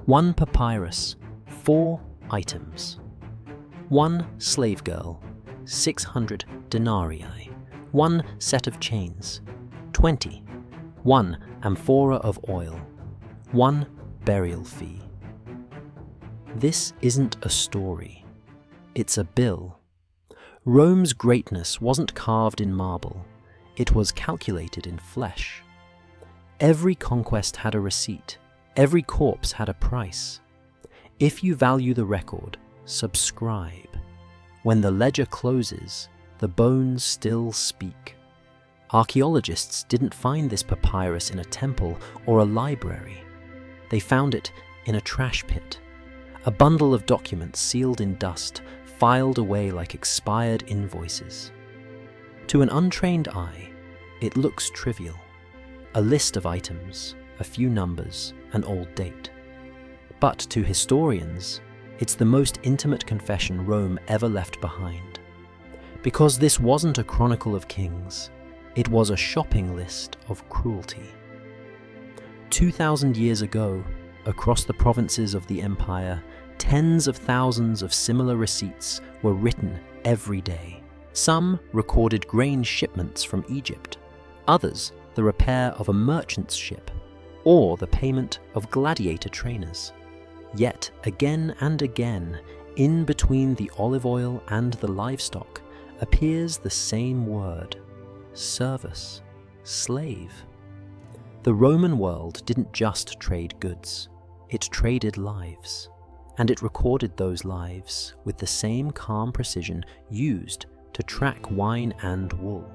One papyrus, 4 items. 1 slave girl, 600 denarii. 1 set of chains, 20. 1 amphora of oil. 1 burial fee. This isn't a story. It's a bill. Rome's greatness wasn't carved in marble. It was calculated in flesh. Every conquest had a receipt. Every corpse had a price. If you value the record, subscribe. When the ledger closes, the bones still speak. Archaeologists didn't find this papyrus in a temple or a library. They found it in a trash pit, a bundle of documents sealed in dust, filed away like expired invoices. To an untrained eye, it looks trivial. A list of items, a few numbers, an old date. But to historians, it's the most intimate confession Rome ever left behind. Because this wasn't a chronicle of kings, it was a shopping list of cruelty. 2,000 years ago, across the provinces of the empire, tens of thousands of similar receipts were written every day. Some recorded grain shipments from Egypt, others the repair of a merchant's ship, or the payment of gladiator trainers. Yet again and again, in between the olive oil and the livestock, appears the same word: service, slave. The Roman world didn't just trade goods, it traded lives. And it recorded those lives with the same calm precision used to track wine and wool.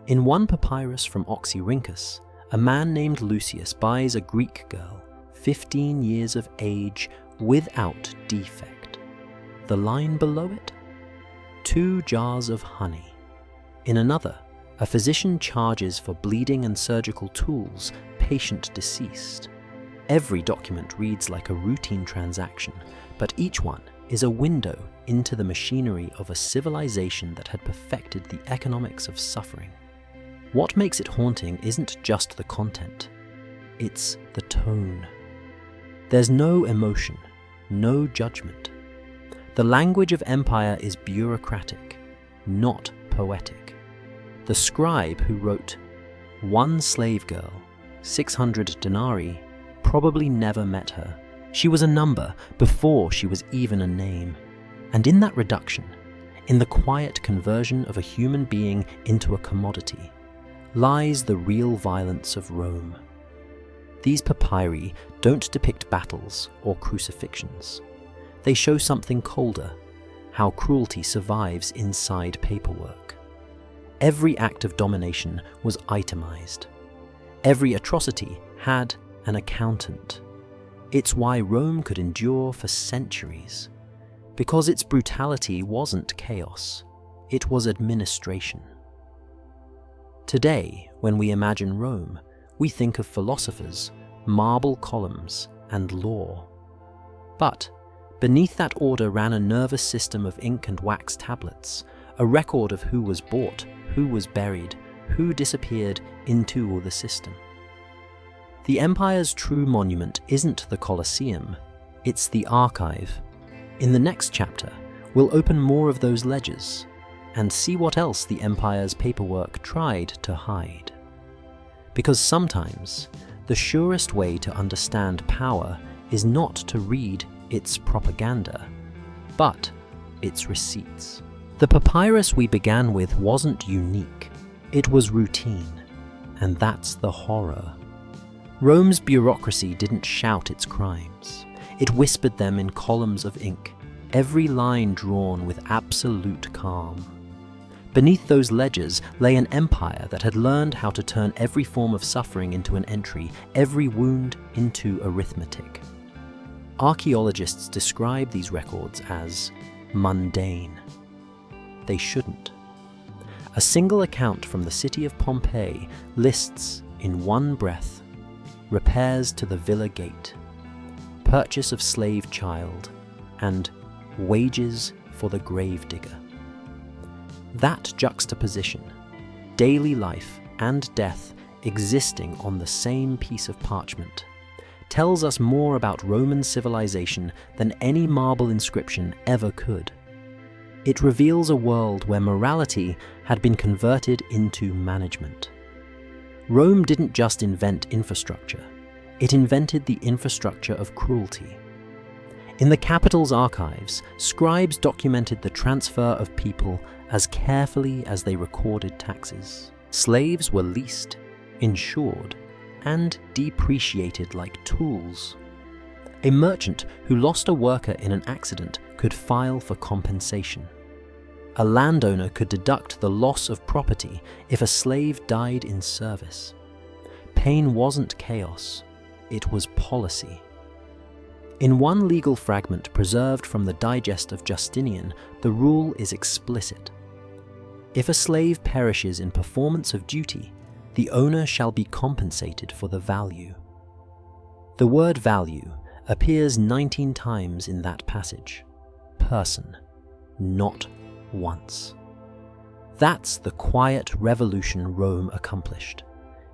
In one papyrus from Oxyrhynchus, a man named Lucius buys a Greek girl, 15 years of age, without defect. The line below it? 2 jars of honey. In another, a physician charges for bleeding and surgical tools patient deceased. Every document reads like a routine transaction, but each one is a window into the machinery of a civilization that had perfected the economics of suffering. What makes it haunting isn't just the content, it's the tone. There's no emotion, no judgment. The language of empire is bureaucratic, not poetic. The scribe who wrote, "1 slave girl, 600 denarii," probably never met her. She was a number before she was even a name. And in that reduction, in the quiet conversion of a human being into a commodity, lies the real violence of Rome. These papyri don't depict battles or crucifixions. They show something colder, how cruelty survives inside paperwork. Every act of domination was itemized. Every atrocity had an accountant. It's why Rome could endure for centuries. Because its brutality wasn't chaos, it was administration. Today, when we imagine Rome, we think of philosophers, marble columns, and law. But beneath that order ran a nervous system of ink and wax tablets, a record of who was bought, who was buried, who disappeared into the system. The empire's true monument isn't the Colosseum, it's the archive. In the next chapter, we'll open more of those ledgers and see what else the empire's paperwork tried to hide. Because sometimes, the surest way to understand power is not to read its propaganda, but its receipts. The papyrus we began with wasn't unique, it was routine, and that's the horror. Rome's bureaucracy didn't shout its crimes. It whispered them in columns of ink, every line drawn with absolute calm. Beneath those ledgers lay an empire that had learned how to turn every form of suffering into an entry, every wound into arithmetic. Archaeologists describe these records as mundane. They shouldn't. A single account from the city of Pompeii lists, in one breath, repairs to the villa gate, purchase of slave child, and wages for the gravedigger. That juxtaposition, daily life and death existing on the same piece of parchment, tells us more about Roman civilization than any marble inscription ever could. It reveals a world where morality had been converted into management. Rome didn't just invent infrastructure, it invented the infrastructure of cruelty. In the capital's archives, scribes documented the transfer of people as carefully as they recorded taxes. Slaves were leased, insured, and depreciated like tools. A merchant who lost a worker in an accident could file for compensation. A landowner could deduct the loss of property if a slave died in service. Pain wasn't chaos, it was policy. In one legal fragment preserved from the digest of Justinian, the rule is explicit. If a slave perishes in performance of duty, the owner shall be compensated for the value. The word value appears 19 times in that passage. Person, not once. That's the quiet revolution Rome accomplished.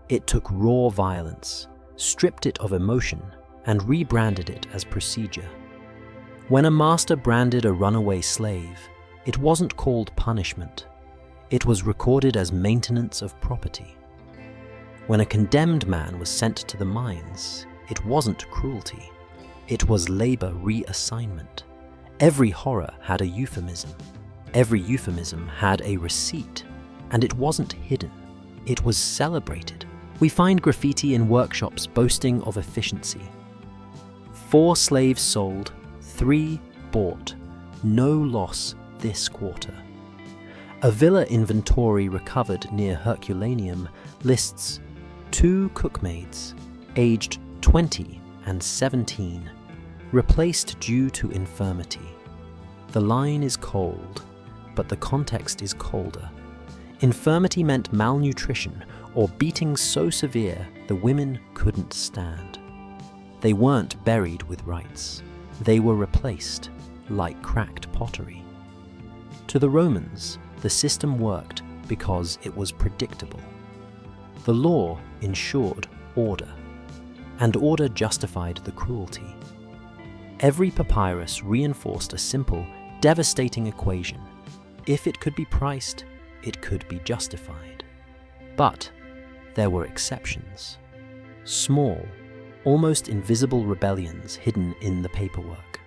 It took raw violence, stripped it of emotion, and rebranded it as procedure. When a master branded a runaway slave, it wasn't called punishment. It was recorded as maintenance of property. When a condemned man was sent to the mines, it wasn't cruelty. It was labor reassignment. Every horror had a euphemism. Every euphemism had a receipt. And it wasn't hidden. It was celebrated. We find graffiti in workshops boasting of efficiency. 4 slaves sold, 3 bought. No loss this quarter. A villa inventory recovered near Herculaneum lists 2 cookmaids, aged 20 and 17, replaced due to infirmity. The line is cold, but the context is colder. Infirmity meant malnutrition or beating so severe the women couldn't stand. They weren't buried with rites. They were replaced, like cracked pottery. To the Romans, the system worked because it was predictable. The law ensured order, and order justified the cruelty. Every papyrus reinforced a simple, devastating equation. If it could be priced, it could be justified. But there were exceptions. Small, almost invisible rebellions hidden in the paperwork.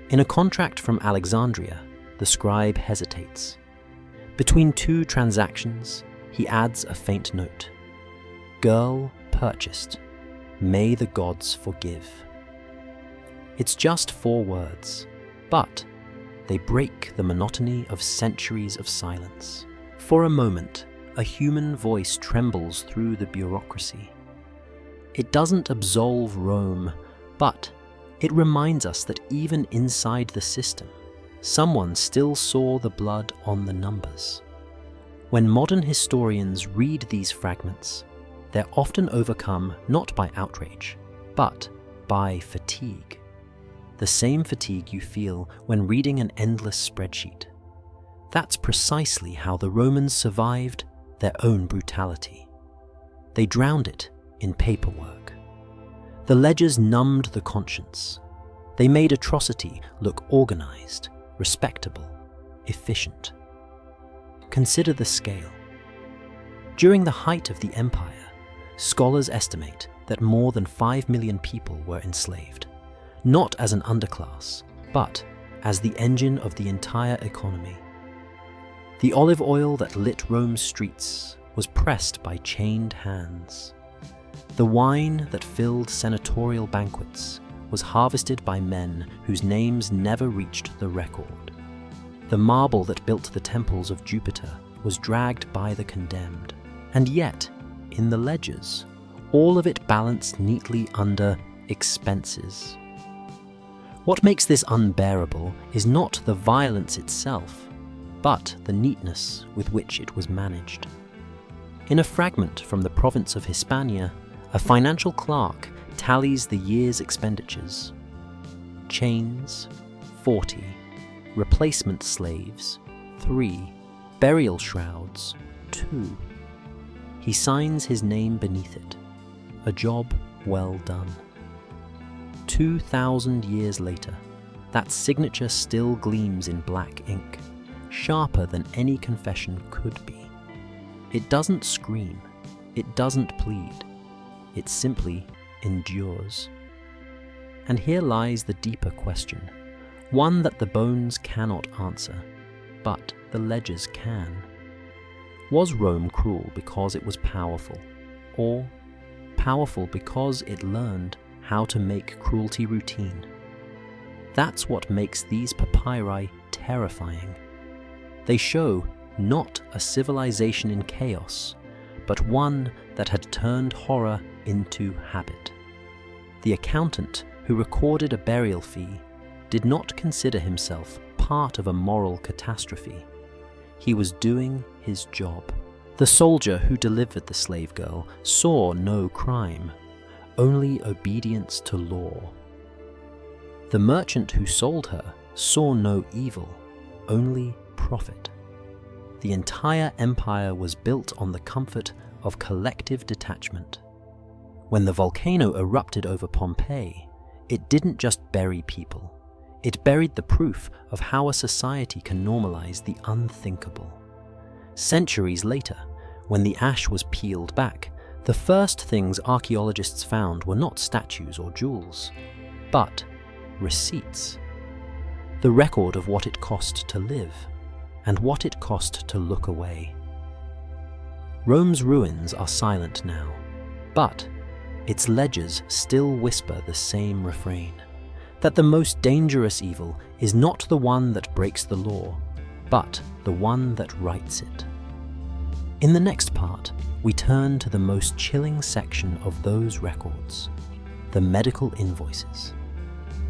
In a contract from Alexandria, the scribe hesitates. Between 2 transactions, he adds a faint note. Girl purchased. May the gods forgive. It's just 4 words, but they break the monotony of centuries of silence. For a moment, a human voice trembles through the bureaucracy. It doesn't absolve Rome, but it reminds us that even inside the system, someone still saw the blood on the numbers. When modern historians read these fragments, they're often overcome not by outrage, but by fatigue. The same fatigue you feel when reading an endless spreadsheet. That's precisely how the Romans survived their own brutality. They drowned it in paperwork. The ledgers numbed the conscience. They made atrocity look organized, respectable, efficient. Consider the scale. During the height of the empire, scholars estimate that more than 5 million people were enslaved, not as an underclass, but as the engine of the entire economy. The olive oil that lit Rome's streets was pressed by chained hands. The wine that filled senatorial banquets was harvested by men whose names never reached the record. The marble that built the temples of Jupiter was dragged by the condemned. And yet, in the ledgers, all of it balanced neatly under expenses. What makes this unbearable is not the violence itself, but the neatness with which it was managed. In a fragment from the province of Hispania, a financial clerk tallies the year's expenditures. Chains, 40. Replacement slaves, 3. Burial shrouds, 2. He signs his name beneath it. A job well done. 2,000 years later, that signature still gleams in black ink, sharper than any confession could be. It doesn't scream, it doesn't plead, it simply endures. And here lies the deeper question, one that the bones cannot answer, but the ledgers can. Was Rome cruel because it was powerful, or powerful because it learned how to make cruelty routine? That's what makes these papyri terrifying. They show not a civilization in chaos, but one that had turned horror into habit. The accountant who recorded a burial fee did not consider himself part of a moral catastrophe. He was doing his job. The soldier who delivered the slave girl saw no crime, only obedience to law. The merchant who sold her saw no evil, only profit. The entire empire was built on the comfort of collective detachment. When the volcano erupted over Pompeii, it didn't just bury people. It buried the proof of how a society can normalize the unthinkable. Centuries later, when the ash was peeled back, the first things archaeologists found were not statues or jewels, but receipts. The record of what it cost to live, and what it cost to look away. Rome's ruins are silent now, but its ledgers still whisper the same refrain, that the most dangerous evil is not the one that breaks the law, but the one that writes it. In the next part, we turn to the most chilling section of those records, the medical invoices.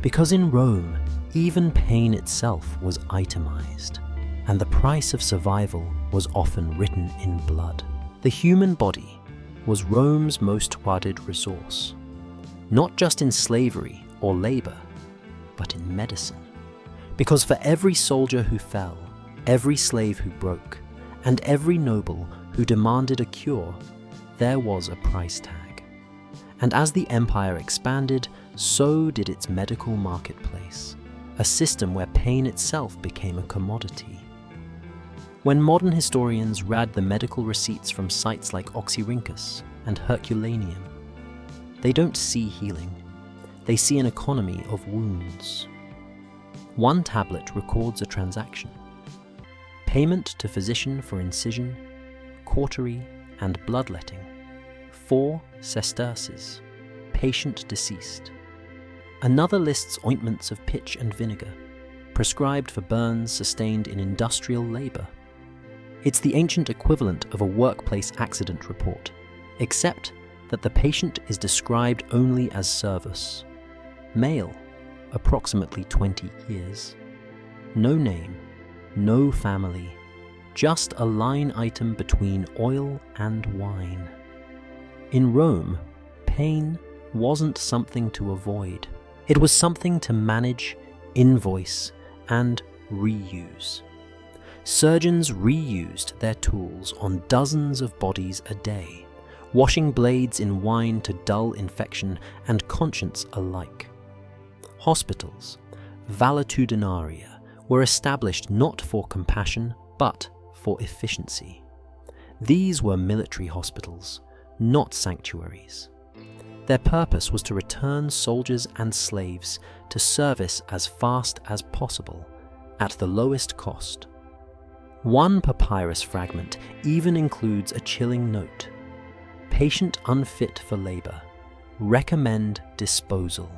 Because in Rome, even pain itself was itemized, and the price of survival was often written in blood. The human body was Rome's most guarded resource, not just in slavery or labor, but in medicine. Because for every soldier who fell, every slave who broke, and every noble who demanded a cure, there was a price tag. And as the empire expanded, so did its medical marketplace, a system where pain itself became a commodity. When modern historians read the medical receipts from sites like Oxyrhynchus and Herculaneum, they don't see healing, they see an economy of wounds. One tablet records a transaction: payment to physician for incision, cautery, and bloodletting, 4 sesterces, patient deceased. Another lists ointments of pitch and vinegar, prescribed for burns sustained in industrial labor. It's the ancient equivalent of a workplace accident report, except that the patient is described only as servus. Male, approximately 20 years. No name, no family, just a line item between oil and wine. In Rome, pain wasn't something to avoid. It was something to manage, invoice, and reuse. Surgeons reused their tools on dozens of bodies a day, washing blades in wine to dull infection and conscience alike. Hospitals, valetudinaria, were established not for compassion, but for efficiency. These were military hospitals, not sanctuaries. Their purpose was to return soldiers and slaves to service as fast as possible, at the lowest cost. One papyrus fragment even includes a chilling note: patient unfit for labor, recommend disposal.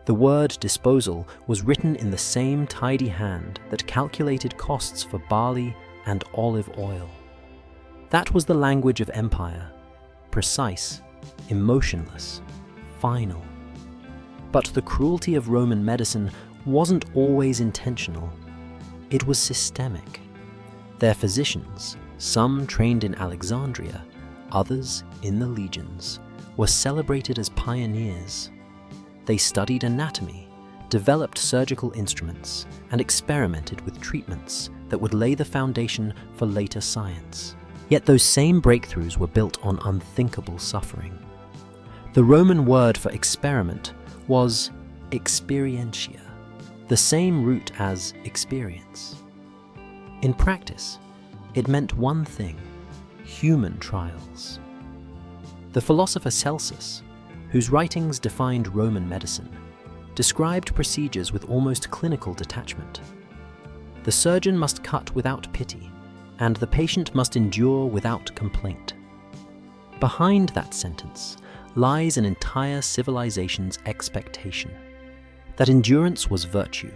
The word disposal was written in the same tidy hand that calculated costs for barley and olive oil. That was the language of empire, precise, emotionless, final. But the cruelty of Roman medicine wasn't always intentional. It was systemic. Their physicians, some trained in Alexandria, others in the legions, were celebrated as pioneers. They studied anatomy, developed surgical instruments, and experimented with treatments that would lay the foundation for later science. Yet those same breakthroughs were built on unthinkable suffering. The Roman word for experiment was experientia, the same root as experience. In practice, it meant one thing: human trials. The philosopher Celsus, whose writings defined Roman medicine, described procedures with almost clinical detachment. The surgeon must cut without pity, and the patient must endure without complaint. Behind that sentence lies an entire civilization's expectation that endurance was virtue,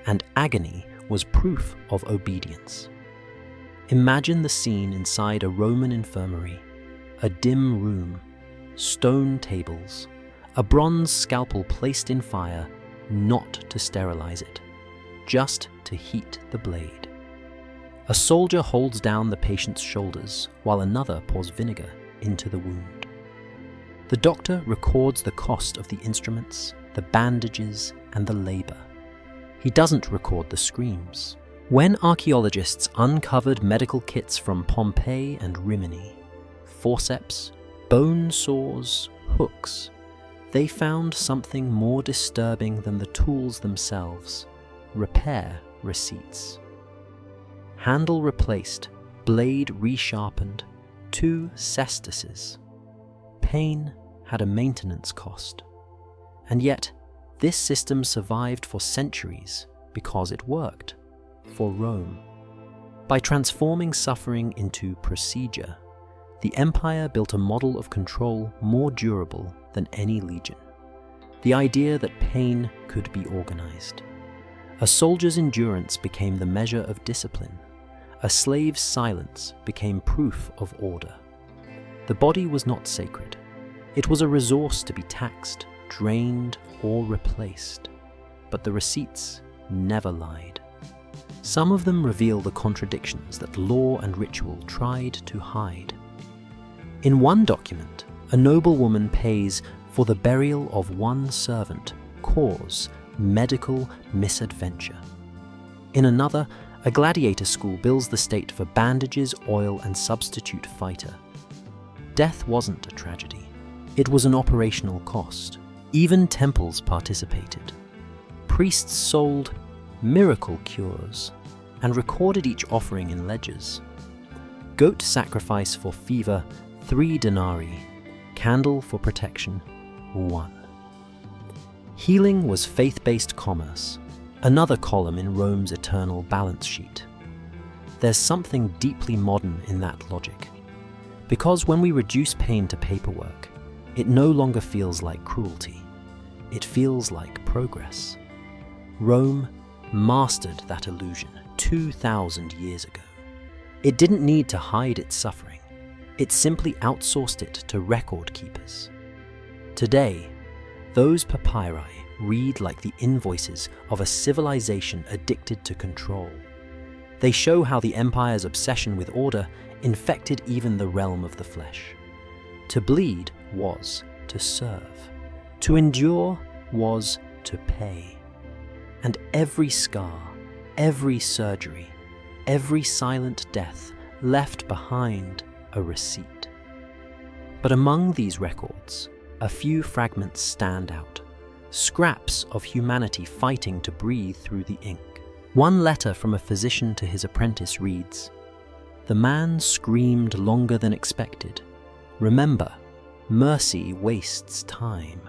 and agony was proof of obedience. Imagine the scene inside a Roman infirmary: a dim room, stone tables, a bronze scalpel placed in fire not to sterilize it, just to heat the blade. A soldier holds down the patient's shoulders while another pours vinegar into the wound. The doctor records the cost of the instruments, the bandages, and the labor. He doesn't record the screams. When archaeologists uncovered medical kits from Pompeii and Rimini, forceps, bone saws, hooks, they found something more disturbing than the tools themselves: repair receipts. Handle replaced, blade resharpened, 2 cestices. Pain had a maintenance cost. And yet, this system survived for centuries because it worked for Rome. By transforming suffering into procedure, the empire built a model of control more durable than any legion. The idea that pain could be organized. A soldier's endurance became the measure of discipline. A slave's silence became proof of order. The body was not sacred. It was a resource to be taxed, drained, or replaced. But the receipts never lied. Some of them reveal the contradictions that law and ritual tried to hide. In one document, a noblewoman pays for the burial of one servant, cause medical misadventure. In another, a gladiator school bills the state for bandages, oil, and substitute fighter. Death wasn't a tragedy. It was an operational cost. Even temples participated. Priests sold miracle cures and recorded each offering in ledgers. Goat sacrifice for fever, 3 denarii. Candle for protection, 1. Healing was faith-based commerce, another column in Rome's eternal balance sheet. There's something deeply modern in that logic. Because when we reduce pain to paperwork, it no longer feels like cruelty. It feels like progress. Rome mastered that illusion 2,000 years ago. It didn't need to hide its suffering. It simply outsourced it to record keepers. Today, those papyri read like the invoices of a civilization addicted to control. They show how the empire's obsession with order infected even the realm of the flesh. To bleed was to serve. To endure was to pay. And every scar, every surgery, every silent death left behind a receipt. But among these records, a few fragments stand out. Scraps of humanity fighting to breathe through the ink. One letter from a physician to his apprentice reads, "The man screamed longer than expected. Remember, mercy wastes time."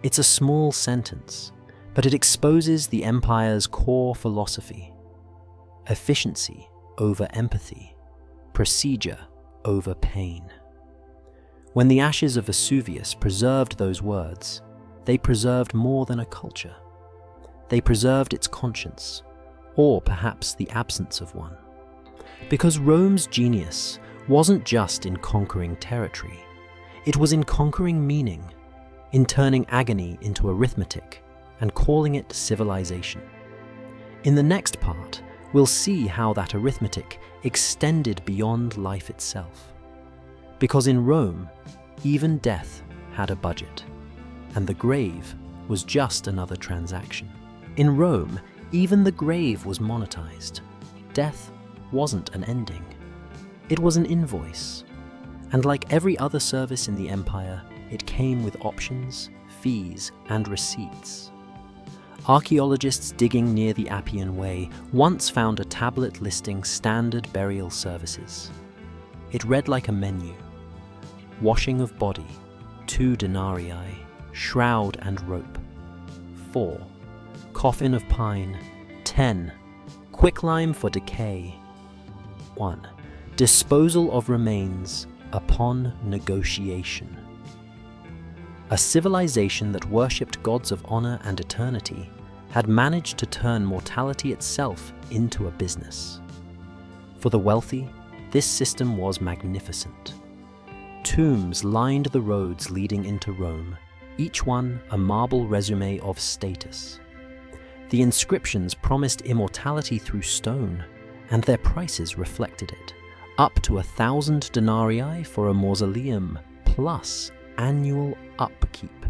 It's a small sentence, but it exposes the empire's core philosophy. Efficiency over empathy, procedure over pain. When the ashes of Vesuvius preserved those words, they preserved more than a culture. They preserved its conscience, or perhaps the absence of one. Because Rome's genius wasn't just in conquering territory, it was in conquering meaning, in turning agony into arithmetic and calling it civilization. In the next part, we'll see how that arithmetic extended beyond life itself. Because in Rome, even death had a budget, and the grave was just another transaction. In Rome, even the grave was monetized. Death wasn't an ending. It was an invoice. And like every other service in the empire, it came with options, fees, and receipts. Archaeologists digging near the Appian Way once found a tablet listing standard burial services. It read like a menu: washing of body, 2 denarii, shroud and rope; 4, coffin of pine; 10, quicklime for decay; 1, disposal of remains upon negotiation. A civilization that worshipped gods of honor and eternity had managed to turn mortality itself into a business. For the wealthy, this system was magnificent. Tombs lined the roads leading into Rome, each one a marble resume of status. The inscriptions promised immortality through stone, and their prices reflected it, up to 1,000 denarii for a mausoleum, plus annual upkeep.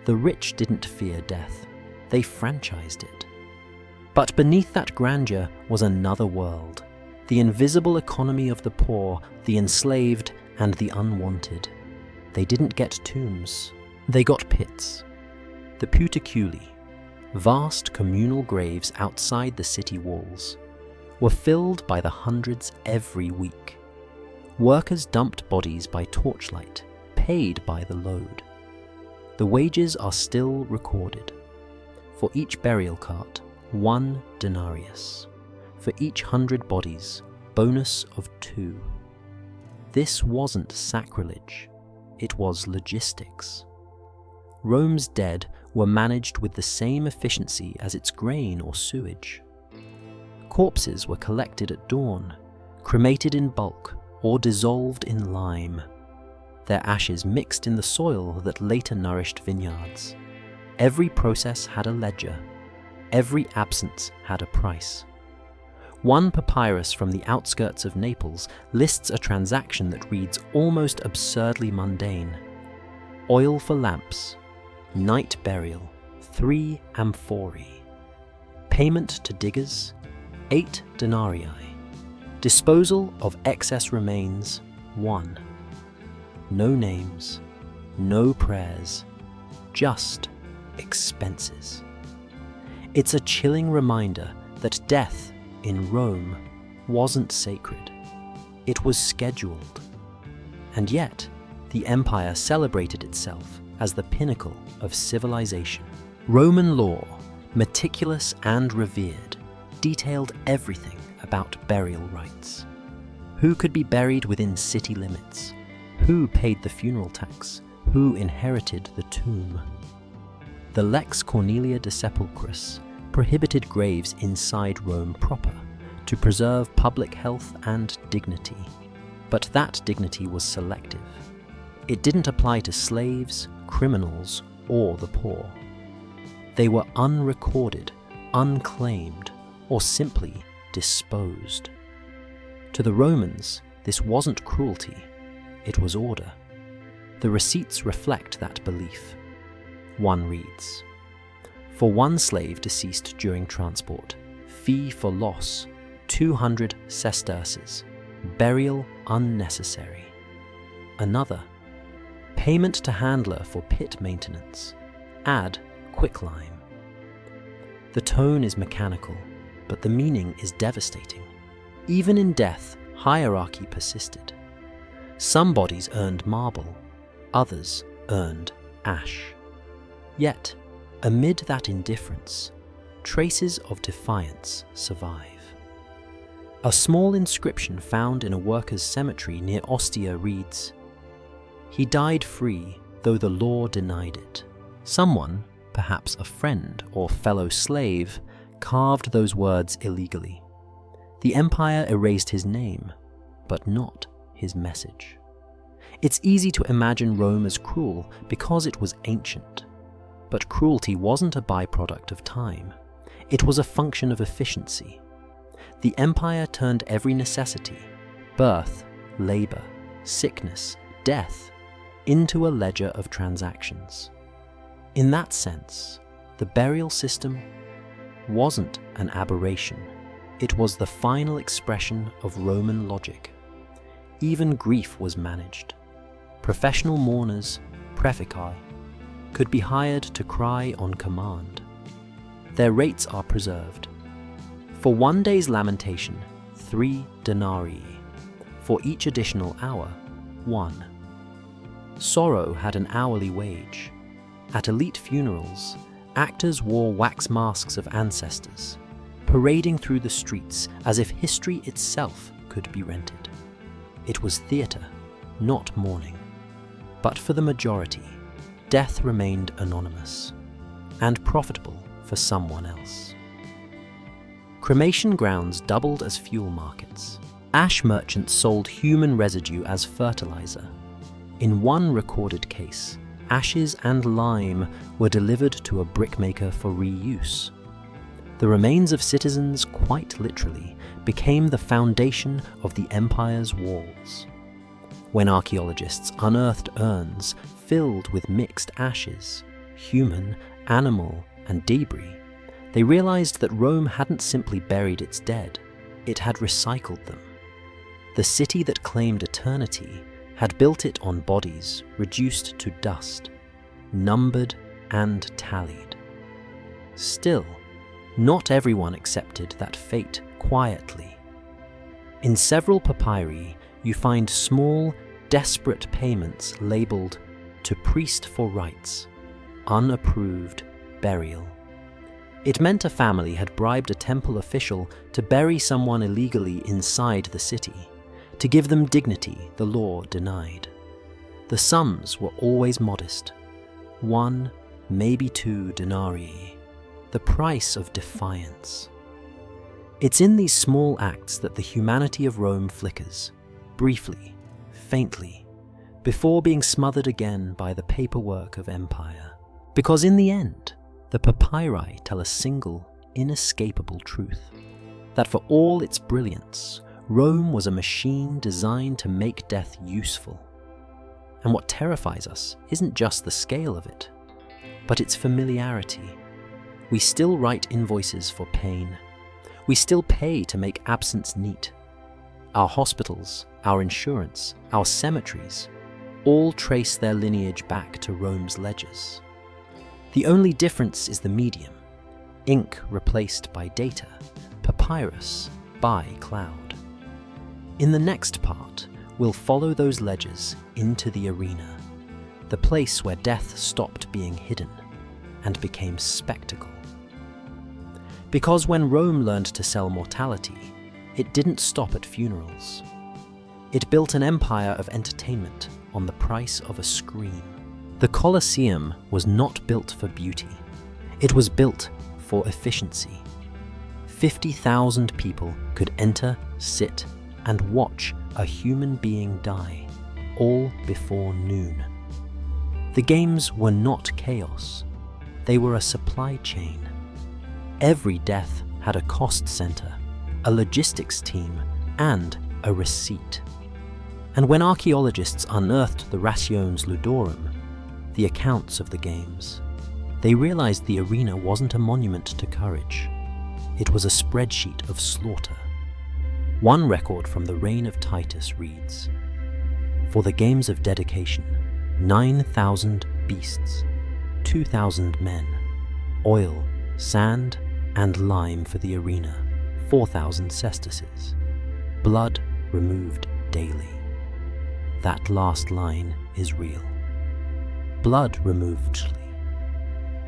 The rich didn't fear death, they franchised it. But beneath that grandeur was another world, the invisible economy of the poor, the enslaved, and the unwanted. They didn't get tombs, they got pits. The Puticuli, vast communal graves outside the city walls, were filled by the hundreds every week. Workers dumped bodies by torchlight, paid by the load. The wages are still recorded. For each burial cart, 1 denarius. For each 100 bodies, bonus of 2. This wasn't sacrilege, it was logistics. Rome's dead were managed with the same efficiency as its grain or sewage. Corpses were collected at dawn, cremated in bulk, or dissolved in lime. Their ashes mixed in the soil that later nourished vineyards. Every process had a ledger. Every absence had a price. One papyrus from the outskirts of Naples lists a transaction that reads almost absurdly mundane. Oil for lamps, night burial, 3 amphorae. Payment to diggers, 8 denarii. Disposal of excess remains, 1. No names, no prayers, just expenses. It's a chilling reminder that death in Rome wasn't sacred. It was scheduled. And yet, the empire celebrated itself as the pinnacle of civilization. Roman law, meticulous and revered, detailed everything about burial rites. Who could be buried within city limits? Who paid the funeral tax? Who inherited the tomb? The Lex Cornelia de Sepulchris prohibited graves inside Rome proper to preserve public health and dignity. But that dignity was selective. It didn't apply to slaves, criminals, or the poor. They were unrecorded, unclaimed, or simply disposed. To the Romans, this wasn't cruelty, it was order. The receipts reflect that belief. One reads, for 1 slave deceased during transport, fee for loss, 200 sesterces, burial unnecessary. Another, payment to handler for pit maintenance, add quicklime. The tone is mechanical, but the meaning is devastating. Even in death, hierarchy persisted. Some bodies earned marble, others earned ash. Yet, amid that indifference, traces of defiance survive. A small inscription found in a workers' cemetery near Ostia reads, "He died free, though the law denied it." Someone, perhaps a friend or fellow slave, carved those words illegally. The empire erased his name, but not his message. It's easy to imagine Rome as cruel because it was ancient. But cruelty wasn't a byproduct of time. It was a function of efficiency. The empire turned every necessity, birth, labor, sickness, death, into a ledger of transactions. In that sense, the burial system wasn't an aberration. It was the final expression of Roman logic. Even grief was managed. Professional mourners, praefici, could be hired to cry on command. Their rates are preserved. For 1 day's lamentation, 3 denarii. For each additional hour, 1. Sorrow had an hourly wage. At elite funerals, actors wore wax masks of ancestors, parading through the streets as if history itself could be rented. It was theatre, not mourning. But for the majority, death remained anonymous and profitable for someone else. Cremation grounds doubled as fuel markets. Ash merchants sold human residue as fertilizer. In one recorded case, ashes and lime were delivered to a brickmaker for reuse. The remains of citizens, quite literally, became the foundation of the empire's walls. When archaeologists unearthed urns filled with mixed ashes, human, animal, and debris, they realized that Rome hadn't simply buried its dead, it had recycled them. The city that claimed eternity had built it on bodies reduced to dust, numbered and tallied. Still, not everyone accepted that fate quietly. In several papyri, you find small, desperate payments labeled "to priest for rites," unapproved burial. It meant a family had bribed a temple official to bury someone illegally inside the city, to give them dignity the law denied. The sums were always modest. 1, maybe 2 denarii, the price of defiance. It's in these small acts that the humanity of Rome flickers, briefly, faintly, before being smothered again by the paperwork of empire. Because in the end, the papyri tell a single, inescapable truth, that for all its brilliance, Rome was a machine designed to make death useful. And what terrifies us isn't just the scale of it, but its familiarity. We still write invoices for pain. We still pay to make absence neat. Our hospitals, our insurance, our cemeteries, all trace their lineage back to Rome's ledgers. The only difference is the medium: ink replaced by data, papyrus by cloud. In the next part, we'll follow those ledgers into the arena, the place where death stopped being hidden and became spectacle. Because when Rome learned to sell mortality, it didn't stop at funerals. It built an empire of entertainment on the price of a scream. The Colosseum was not built for beauty. It was built for efficiency. 50,000 people could enter, sit, and watch a human being die, all before noon. The games were not chaos. They were a supply chain. Every death had a cost center, a logistics team, and a receipt. And when archaeologists unearthed the Rationes Ludorum, the accounts of the games, they realized the arena wasn't a monument to courage. It was a spreadsheet of slaughter. One record from the reign of Titus reads, "For the games of dedication, 9,000 beasts, 2,000 men, oil, sand, and lime for the arena, 4,000 cestices, blood removed daily." That last line is real. Blood removed.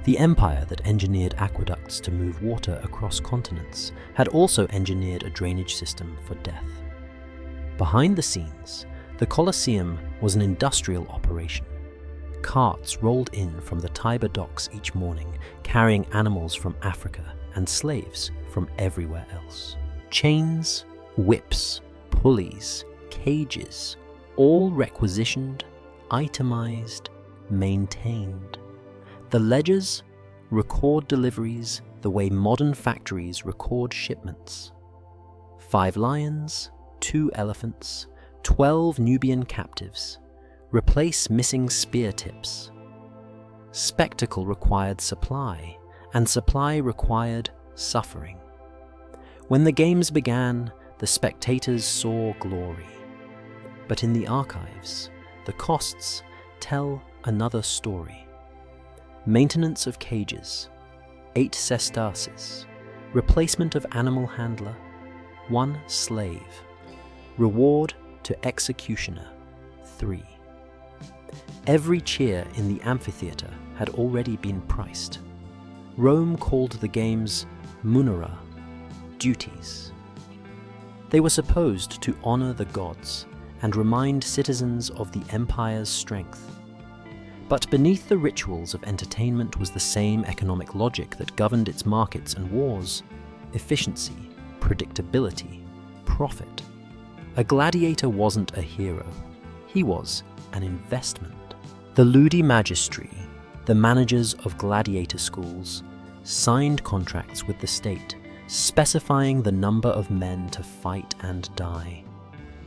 The empire that engineered aqueducts to move water across continents had also engineered a drainage system for death. Behind the scenes, the Colosseum was an industrial operation. Carts rolled in from the Tiber docks each morning, carrying animals from Africa and slaves from everywhere else. Chains, whips, pulleys, cages, all requisitioned, itemized, maintained. The ledgers record deliveries the way modern factories record shipments. 5 lions, 2 elephants, 12 Nubian captives. Replace missing spear tips. Spectacle required supply, and supply required suffering. When the games began, the spectators saw glory. But in the archives, the costs tell another story. maintenance of cages, 8 sesterces, replacement of animal handler, 1 slave, reward to executioner, 3. Every cheer in the amphitheatre had already been priced. Rome called the games munera, duties. They were supposed to honour the gods and remind citizens of the empire's strength. But beneath the rituals of entertainment was the same economic logic that governed its markets and wars: efficiency, predictability, profit. A gladiator wasn't a hero, he was an investment. The ludi magistri, the managers of gladiator schools, signed contracts with the state, specifying the number of men to fight and die.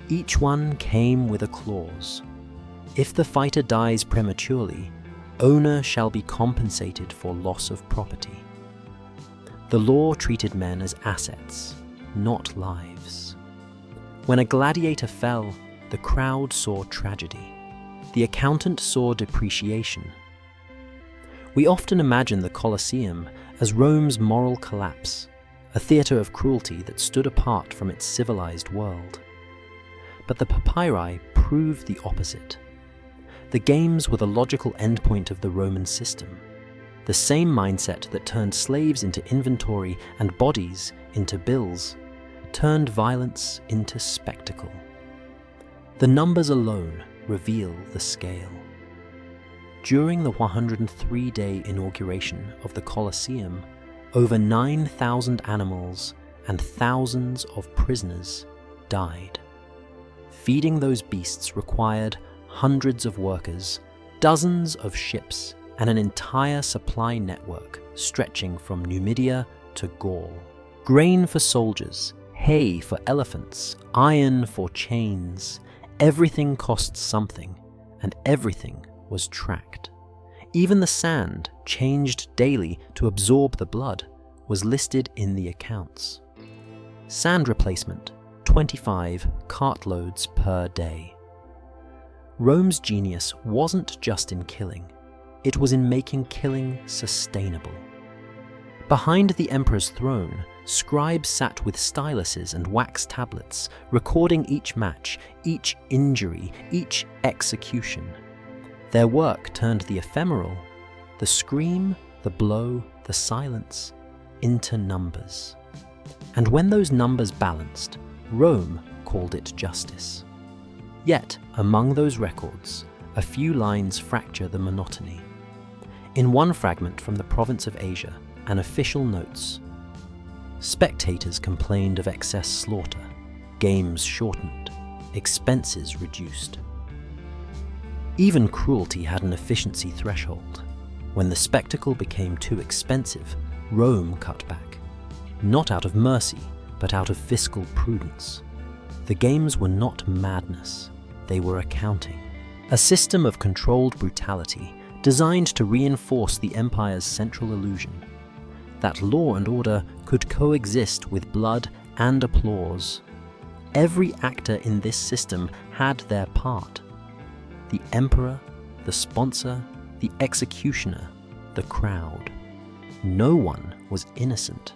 Each one came with a clause. If the fighter dies prematurely, owner shall be compensated for loss of property. The law treated men as assets, not lives. When a gladiator fell, the crowd saw tragedy. The accountant saw depreciation. We often imagine the Colosseum as Rome's moral collapse, a theatre of cruelty that stood apart from its civilized world. But the papyri prove the opposite. The games were the logical endpoint of the Roman system, the same mindset that turned slaves into inventory and bodies into bills, turned violence into spectacle. The numbers alone reveal the scale. During the 103-day inauguration of the Colosseum, over 9,000 animals and thousands of prisoners died. Feeding those beasts required hundreds of workers, dozens of ships, and an entire supply network stretching from Numidia to Gaul. Grain for soldiers, hay for elephants, iron for chains. Everything cost something, and everything was tracked. Even the sand, changed daily to absorb the blood, was listed in the accounts. Sand replacement, 25 cartloads per day. Rome's genius wasn't just in killing, it was in making killing sustainable. Behind the emperor's throne, scribes sat with styluses and wax tablets, recording each match, each injury, each execution. Their work turned the ephemeral, the scream, the blow, the silence, into numbers. And when those numbers balanced, Rome called it justice. Yet, among those records, a few lines fracture the monotony. In one fragment from the province of Asia, an official notes, spectators complained of excess slaughter, games shortened, expenses reduced. Even cruelty had an efficiency threshold. When the spectacle became too expensive, Rome cut back. Not out of mercy, but out of fiscal prudence. The games were not madness, they were accounting. A system of controlled brutality designed to reinforce the empire's central illusion that law and order could coexist with blood and applause. Every actor in this system had their part. The emperor, the sponsor, the executioner, the crowd. No one was innocent.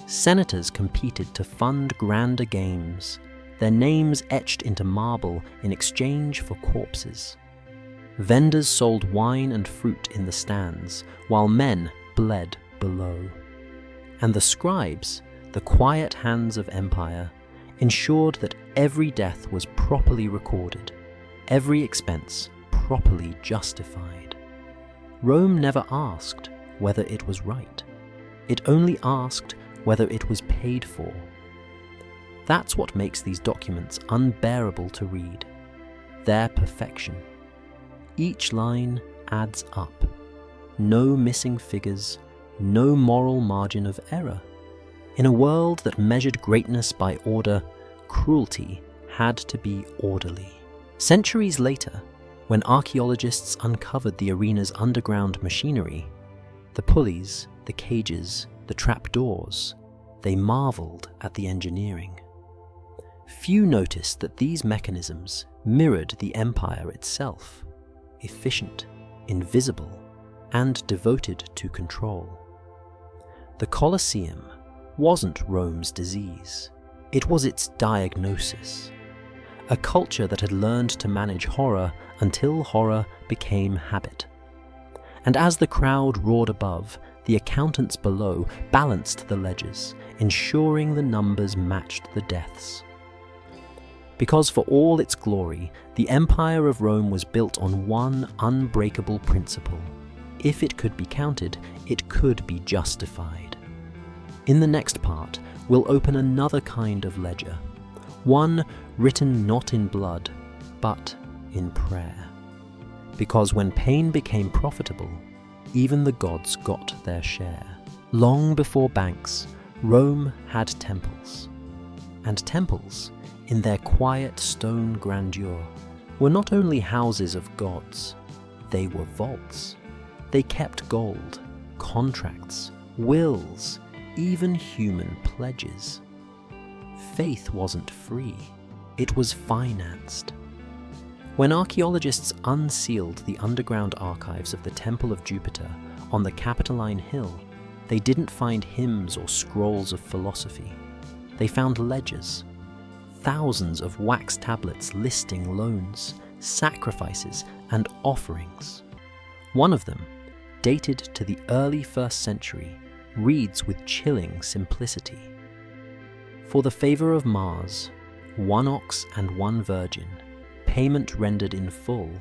Senators competed to fund grander games, their names etched into marble in exchange for corpses. Vendors sold wine and fruit in the stands, while men bled below. And the scribes, the quiet hands of empire, ensured that every death was properly recorded, every expense properly justified. Rome never asked whether it was right. It only asked whether it was paid for. That's what makes these documents unbearable to read. Their perfection. Each line adds up. No missing figures, no moral margin of error. In a world that measured greatness by order, cruelty had to be orderly. Centuries later, when archaeologists uncovered the arena's underground machinery, the pulleys, the cages, the trapdoors, they marveled at the engineering. Few noticed that these mechanisms mirrored the empire itself, efficient, invisible, and devoted to control. The Colosseum wasn't Rome's disease, it was its diagnosis. A culture that had learned to manage horror until horror became habit. And as the crowd roared above, the accountants below balanced the ledgers, ensuring the numbers matched the deaths. Because for all its glory, the Empire of Rome was built on one unbreakable principle. If it could be counted, it could be justified. In the next part, we'll open another kind of ledger, one written not in blood, but in prayer. Because when pain became profitable, even the gods got their share. Long before banks, Rome had temples. And temples, in their quiet stone grandeur, were not only houses of gods, they were vaults. They kept gold, contracts, wills, even human pledges. Faith wasn't free, it was financed. When archaeologists unsealed the underground archives of the Temple of Jupiter on the Capitoline Hill, they didn't find hymns or scrolls of philosophy. They found ledgers, thousands of wax tablets listing loans, sacrifices, and offerings. One of them, dated to the early 1st century, reads with chilling simplicity. For the favor of Mars, 1 ox and 1 virgin, payment rendered in full.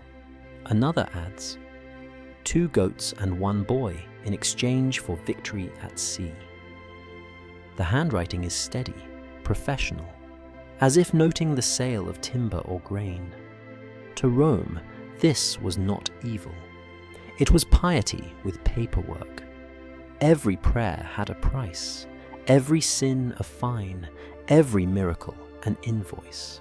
Another adds, 2 goats and 1 boy in exchange for victory at sea. The handwriting is steady, professional, as if noting the sale of timber or grain. To Rome, this was not evil. It was piety with paperwork. Every prayer had a price, every sin a fine, every miracle an invoice.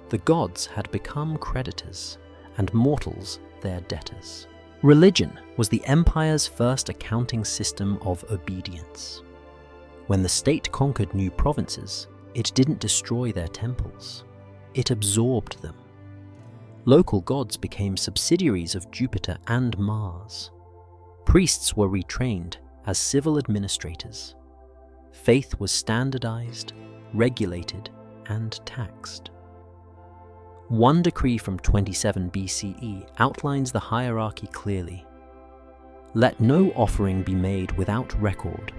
The gods had become creditors, and mortals their debtors. Religion was the empire's first accounting system of obedience. When the state conquered new provinces, it didn't destroy their temples, it absorbed them. Local gods became subsidiaries of Jupiter and Mars. Priests were retrained as civil administrators. Faith was standardized, regulated, and taxed. One decree from 27 BCE outlines the hierarchy clearly. Let no offering be made without record.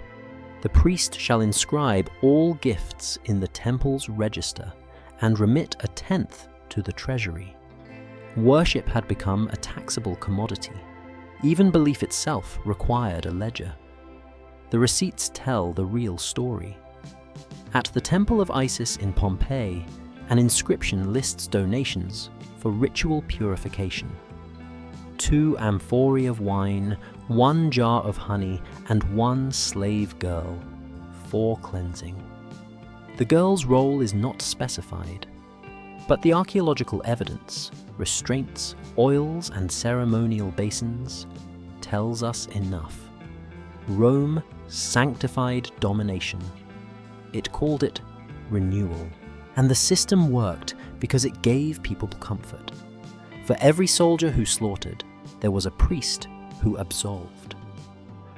The priest shall inscribe all gifts in the temple's register and remit a tenth to the treasury. Worship had become a taxable commodity. Even belief itself required a ledger. The receipts tell the real story. At the Temple of Isis in Pompeii, an inscription lists donations for ritual purification. 2 amphorae of wine, 1 jar of honey, and 1 slave girl, for cleansing. The girl's role is not specified, but the archaeological evidence, restraints, oils, and ceremonial basins tells us enough. Rome sanctified domination. It called it renewal. And the system worked because it gave people comfort. For every soldier who slaughtered, there was a priest who absolved.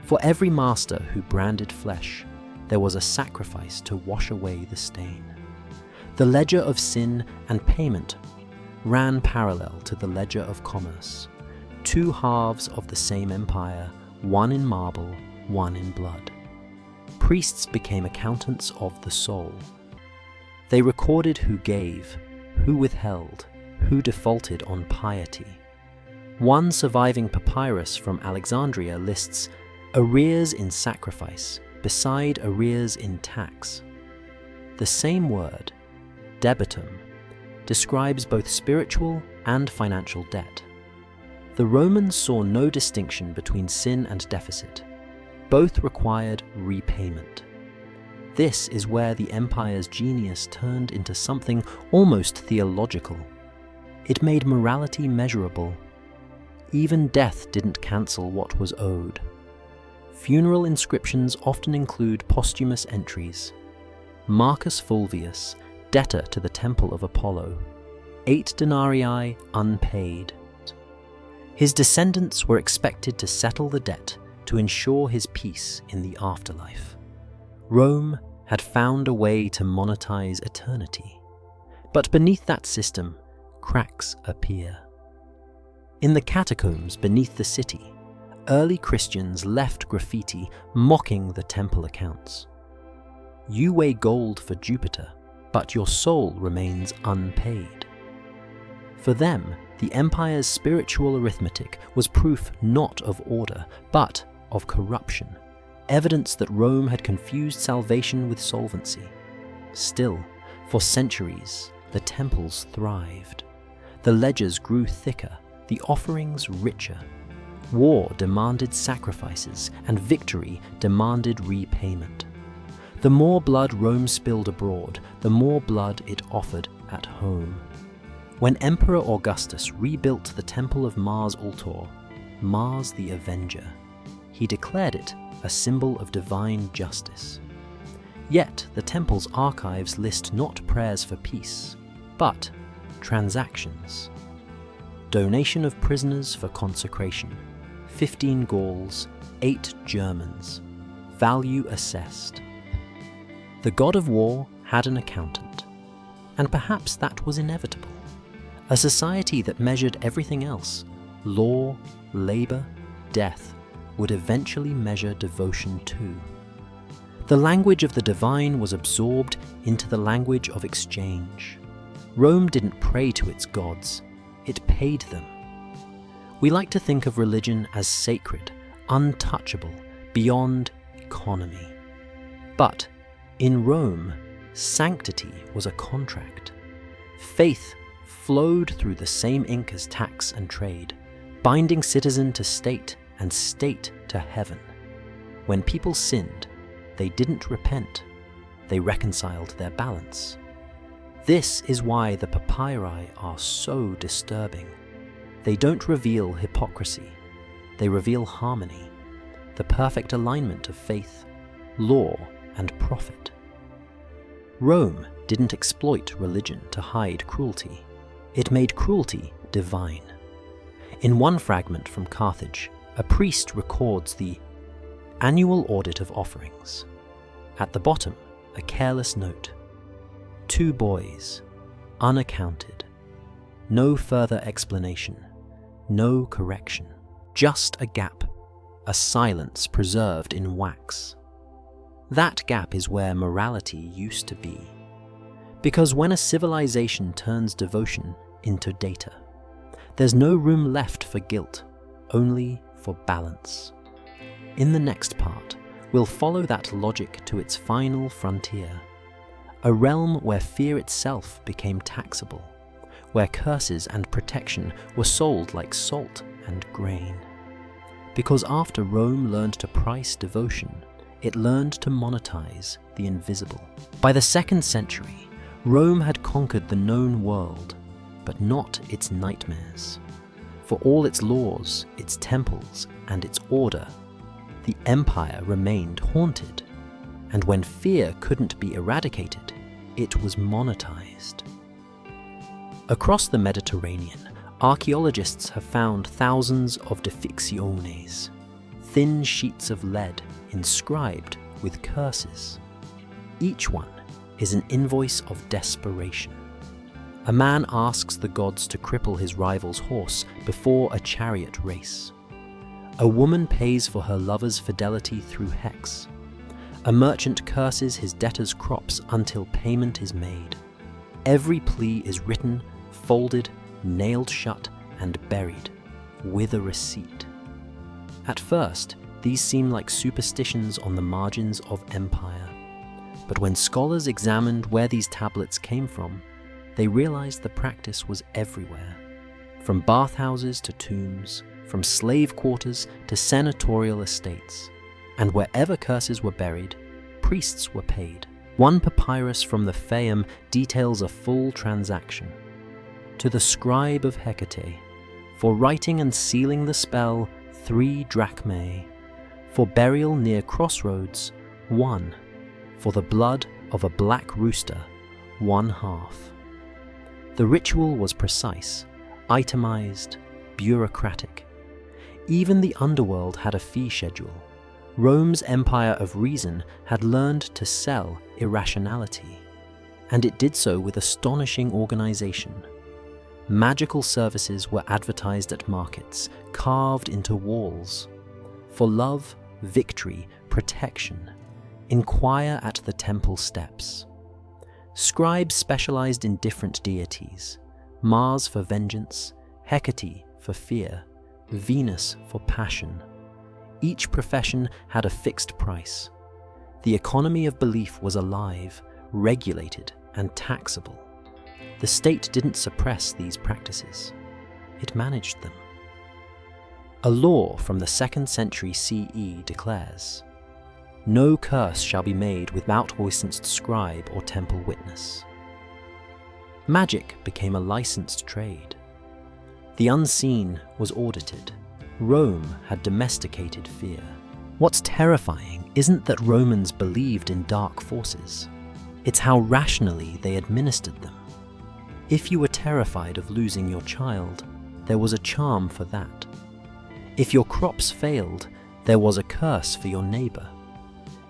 For every master who branded flesh, there was a sacrifice to wash away the stain. The ledger of sin and payment ran parallel to the ledger of commerce. 2 halves of the same empire, one in marble, one in blood. Priests became accountants of the soul. They recorded who gave, who withheld, who defaulted on piety. One surviving papyrus from Alexandria lists arrears in sacrifice beside arrears in tax. The same word, debitum, describes both spiritual and financial debt. The Romans saw no distinction between sin and deficit. Both required repayment. This is where the empire's genius turned into something almost theological. It made morality measurable. Even death didn't cancel what was owed. Funeral inscriptions often include posthumous entries. Marcus Fulvius, debtor to the Temple of Apollo, 8 denarii unpaid. His descendants were expected to settle the debt to ensure his peace in the afterlife. Rome had found a way to monetize eternity, but beneath that system, cracks appear. In the catacombs beneath the city, early Christians left graffiti mocking the temple accounts. You weigh gold for Jupiter, but your soul remains unpaid. For them, the empire's spiritual arithmetic was proof not of order, but of corruption, evidence that Rome had confused salvation with solvency. Still, for centuries, the temples thrived. The ledgers grew thicker, the offerings richer. War demanded sacrifices, and victory demanded repayment. The more blood Rome spilled abroad, the more blood it offered at home. When Emperor Augustus rebuilt the Temple of Mars Ultor, Mars the Avenger, he declared it a symbol of divine justice. Yet the temple's archives list not prayers for peace, but transactions. Donation of prisoners for consecration, 15 Gauls, 8 Germans, value assessed. The god of war had an accountant, and perhaps that was inevitable. A society that measured everything else, law, labor, death, would eventually measure devotion too. The language of the divine was absorbed into the language of exchange. Rome didn't pray to its gods, it paid them. We like to think of religion as sacred, untouchable, beyond economy. But in Rome, sanctity was a contract. Faith flowed through the same ink as tax and trade, binding citizen to state and state to heaven. When people sinned, they didn't repent, they reconciled their balance. This is why the papyri are so disturbing. They don't reveal hypocrisy, they reveal harmony, the perfect alignment of faith, law, and prophet. Rome didn't exploit religion to hide cruelty. It made cruelty divine. In one fragment from Carthage, a priest records the annual audit of offerings. At the bottom, a careless note. 2 boys, unaccounted. No further explanation, no correction. Just a gap, a silence preserved in wax. That gap is where morality used to be. Because when a civilization turns devotion into data, there's no room left for guilt, only for balance. In the next part, we'll follow that logic to its final frontier, a realm where fear itself became taxable, where curses and protection were sold like salt and grain. Because after Rome learned to price devotion, it learned to monetize the invisible. By the 2nd century, Rome had conquered the known world, but not its nightmares. For all its laws, its temples, and its order, the empire remained haunted. And when fear couldn't be eradicated, it was monetized. Across the Mediterranean, archaeologists have found thousands of deficciones, thin sheets of lead inscribed with curses. Each one is an invoice of desperation. A man asks the gods to cripple his rival's horse before a chariot race. A woman pays for her lover's fidelity through hex. A merchant curses his debtor's crops until payment is made. Every plea is written, folded, nailed shut, and buried, with a receipt. At first, these seem like superstitions on the margins of empire. But when scholars examined where these tablets came from, they realized the practice was everywhere. From bathhouses to tombs, from slave quarters to senatorial estates. And wherever curses were buried, priests were paid. One papyrus from the Fayum details a full transaction. To the scribe of Hecate, for writing and sealing the spell, 3 drachmae. For burial near crossroads, 1. For the blood of a black rooster, 1/2. The ritual was precise, itemized, bureaucratic, Even the underworld had a fee schedule. Rome's empire of reason had learned to sell irrationality, and it did so with astonishing organization. Magical services were advertised at markets, carved into walls. For love, victory, protection, inquire at the temple steps. Scribes specialized in different deities: Mars for vengeance, Hecate for fear, Venus for passion. Each profession had a fixed price. The economy of belief was alive, regulated, and taxable. The state didn't suppress these practices. It managed them. A law from the 2nd century CE declares, "No curse shall be made without licensed scribe or temple witness." Magic became a licensed trade. The unseen was audited. Rome had domesticated fear. What's terrifying isn't that Romans believed in dark forces. It's how rationally they administered them. If you were terrified of losing your child, there was a charm for that. If your crops failed, there was a curse for your neighbor.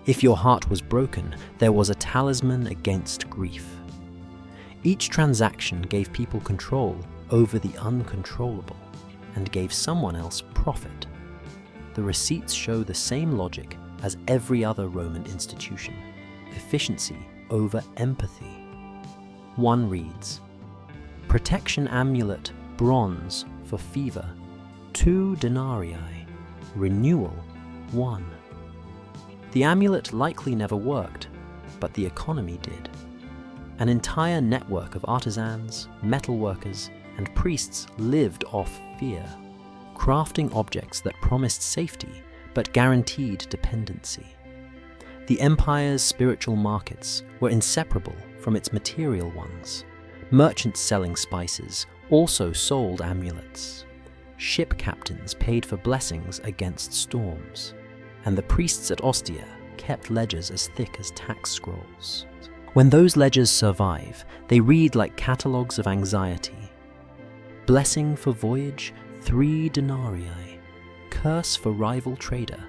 If your heart was broken, there was a talisman against grief. Each transaction gave people control over the uncontrollable and gave someone else profit. The receipts show the same logic as every other Roman institution: efficiency over empathy. One reads, "Protection amulet, bronze, for fever, 2 denarii, renewal, 1. The amulet likely never worked, but the economy did. An entire network of artisans, metalworkers, and priests lived off fear, crafting objects that promised safety but guaranteed dependency. The empire's spiritual markets were inseparable from its material ones. Merchants selling spices also sold amulets. Ship captains paid for blessings against storms, and the priests at Ostia kept ledgers as thick as tax scrolls. When those ledgers survive, they read like catalogues of anxiety. Blessing for voyage, 3 denarii. Curse for rival trader,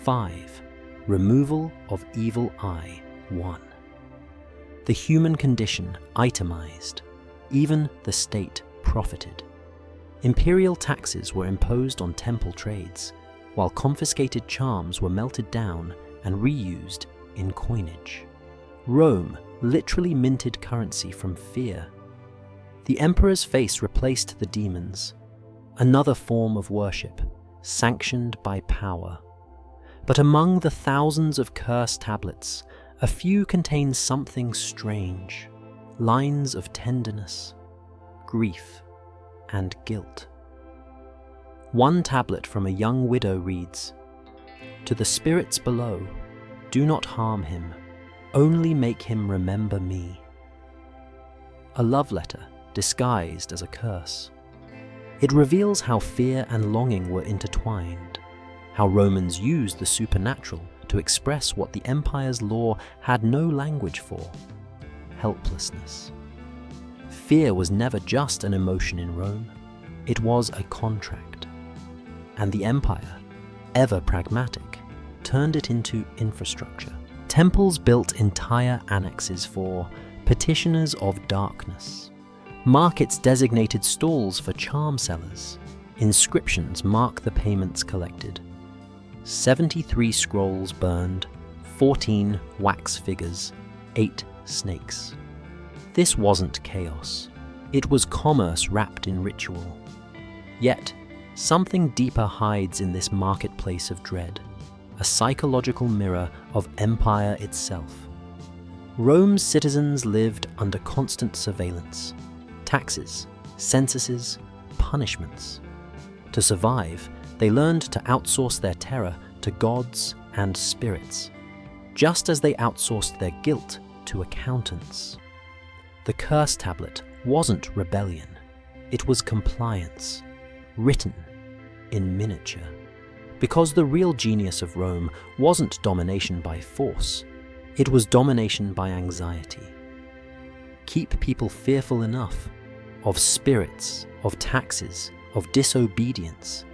5. Removal of evil eye, 1. The human condition itemized. Even the state profited. Imperial taxes were imposed on temple trades, while confiscated charms were melted down and reused in coinage. Rome literally minted currency from fear. The emperor's face replaced the demon's, another form of worship, sanctioned by power. But among the thousands of curse tablets, a few contain something strange: lines of tenderness, grief, and guilt. One tablet from a young widow reads, "To the spirits below, do not harm him, only make him remember me." A love letter disguised as a curse. It reveals how fear and longing were intertwined, how Romans used the supernatural to express what the empire's law had no language for: helplessness. Fear was never just an emotion in Rome, it was a contract. And the empire, ever pragmatic, turned it into infrastructure. Temples built entire annexes for petitioners of darkness. Markets designated stalls for charm sellers. Inscriptions mark the payments collected. 73 scrolls burned, 14 wax figures, 8 snakes. This wasn't chaos. It was commerce wrapped in ritual. Yet, something deeper hides in this marketplace of dread, a psychological mirror of empire itself. Rome's citizens lived under constant surveillance: taxes, censuses, punishments. To survive, they learned to outsource their terror to gods and spirits, just as they outsourced their guilt to accountants. The curse tablet wasn't rebellion, it was compliance, written in miniature. Because the real genius of Rome wasn't domination by force, it was domination by anxiety. Keep people fearful enough of spirits, of taxes, of disobedience,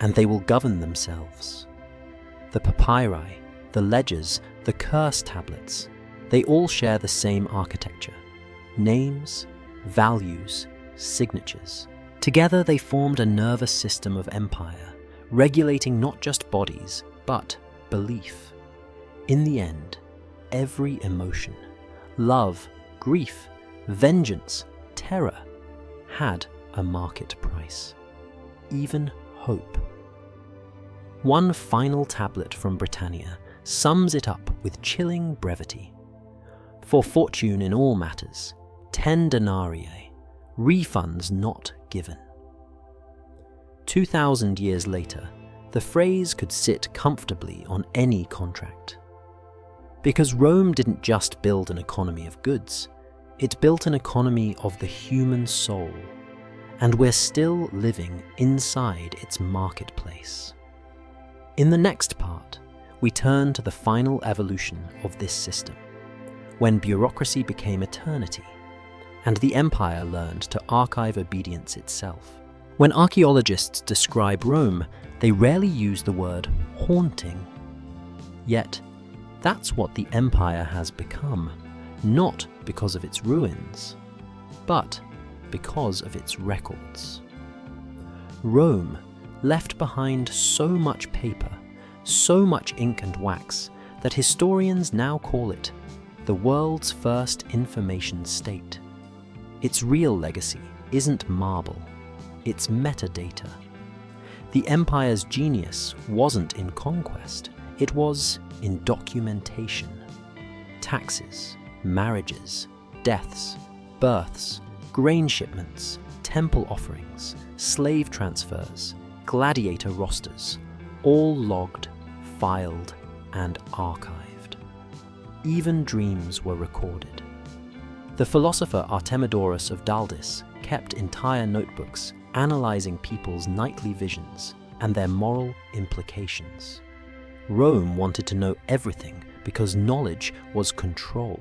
and they will govern themselves. The papyri, the ledgers, the curse tablets, they all share the same architecture: names, values, signatures. Together they formed a nervous system of empire, regulating not just bodies, but belief. In the end, every emotion, love, grief, vengeance, terror, had a market price. Even hope. One final tablet from Britannia sums it up with chilling brevity. For fortune in all matters, 10 denarii, refunds not given. 2,000 years later, the phrase could sit comfortably on any contract. Because Rome didn't just build an economy of goods, it built an economy of the human soul, and we're still living inside its marketplace. In the next part, we turn to the final evolution of this system, when bureaucracy became eternity, and the empire learned to archive obedience itself. When archaeologists describe Rome, they rarely use the word haunting. Yet, that's what the empire has become, not because of its ruins, but because of its records. Rome left behind so much paper, so much ink and wax, that historians now call it the world's first information state. Its real legacy isn't marble, it's metadata. The empire's genius wasn't in conquest, it was in documentation. Taxes, marriages, deaths, births, grain shipments, temple offerings, slave transfers, gladiator rosters, all logged, filed, and archived. Even dreams were recorded. The philosopher Artemidorus of Daldis kept entire notebooks analyzing people's nightly visions and their moral implications. Rome wanted to know everything because knowledge was control,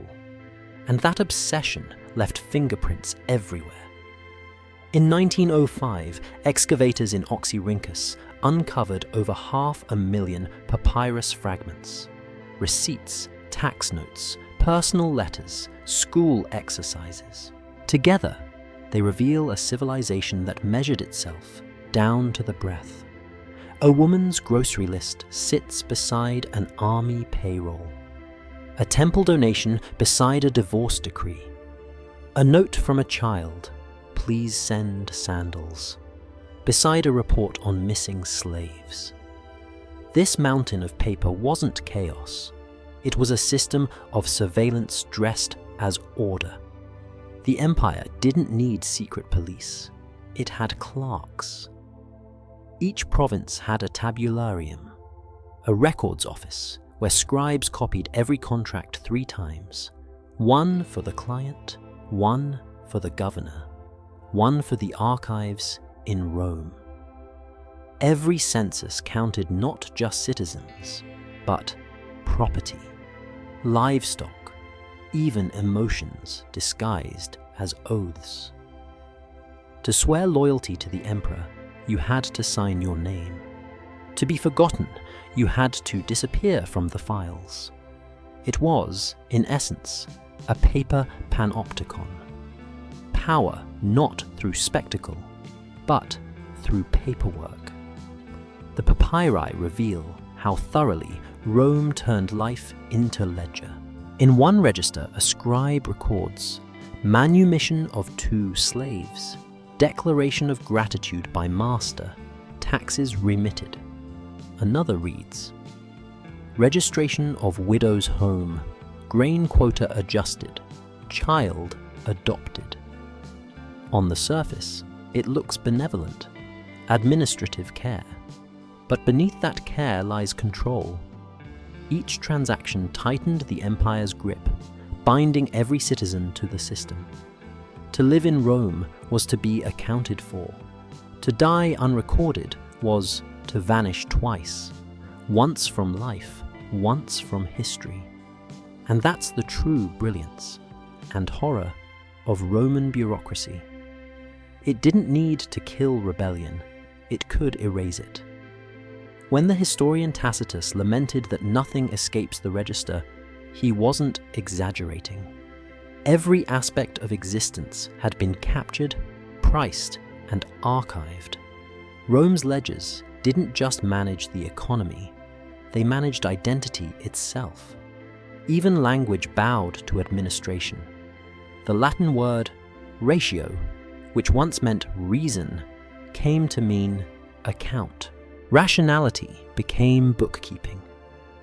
and that obsession left fingerprints everywhere. In 1905, excavators in Oxyrhynchus uncovered over 500,000 papyrus fragments, receipts, tax notes, personal letters, school exercises. Together, they reveal a civilization that measured itself down to the breath. A woman's grocery list sits beside an army payroll. A temple donation beside a divorce decree. A note from a child, please send sandals, beside a report on missing slaves. This mountain of paper wasn't chaos. It was a system of surveillance dressed as order. The empire didn't need secret police. It had clerks. Each province had a tabularium, a records office where scribes copied every contract 3 times, one for the client, one for the governor, one for the archives in Rome. Every census counted not just citizens, but property, livestock, even emotions disguised as oaths. To swear loyalty to the emperor, you had to sign your name. To be forgotten, you had to disappear from the files. It was, in essence, a paper panopticon. Power not through spectacle, but through paperwork. The papyri reveal how thoroughly Rome turned life into ledger. In one register, a scribe records manumission of 2 slaves, declaration of gratitude by master, taxes remitted. Another reads, registration of widow's home, grain quota adjusted, child adopted. On the surface, it looks benevolent, administrative care. But beneath that care lies control. Each transaction tightened the empire's grip, binding every citizen to the system. To live in Rome was to be accounted for. To die unrecorded was to vanish twice, once from life, once from history. And that's the true brilliance and horror of Roman bureaucracy. It didn't need to kill rebellion, it could erase it. When the historian Tacitus lamented that nothing escapes the register, he wasn't exaggerating. Every aspect of existence had been captured, priced, and archived. Rome's ledgers didn't just manage the economy, they managed identity itself. Even language bowed to administration. The Latin word ratio, which once meant reason, came to mean account. Rationality became bookkeeping.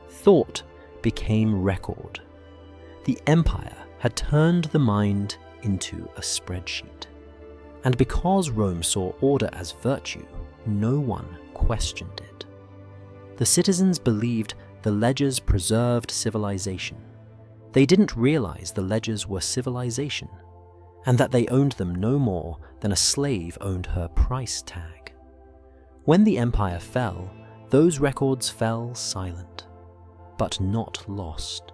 Thought became record. The empire had turned the mind into a spreadsheet. And because Rome saw order as virtue, no one questioned it. The citizens believed the ledgers preserved civilization. They didn't realize the ledgers were civilization, and that they owned them no more than a slave owned her price tag. When the empire fell, those records fell silent, but not lost.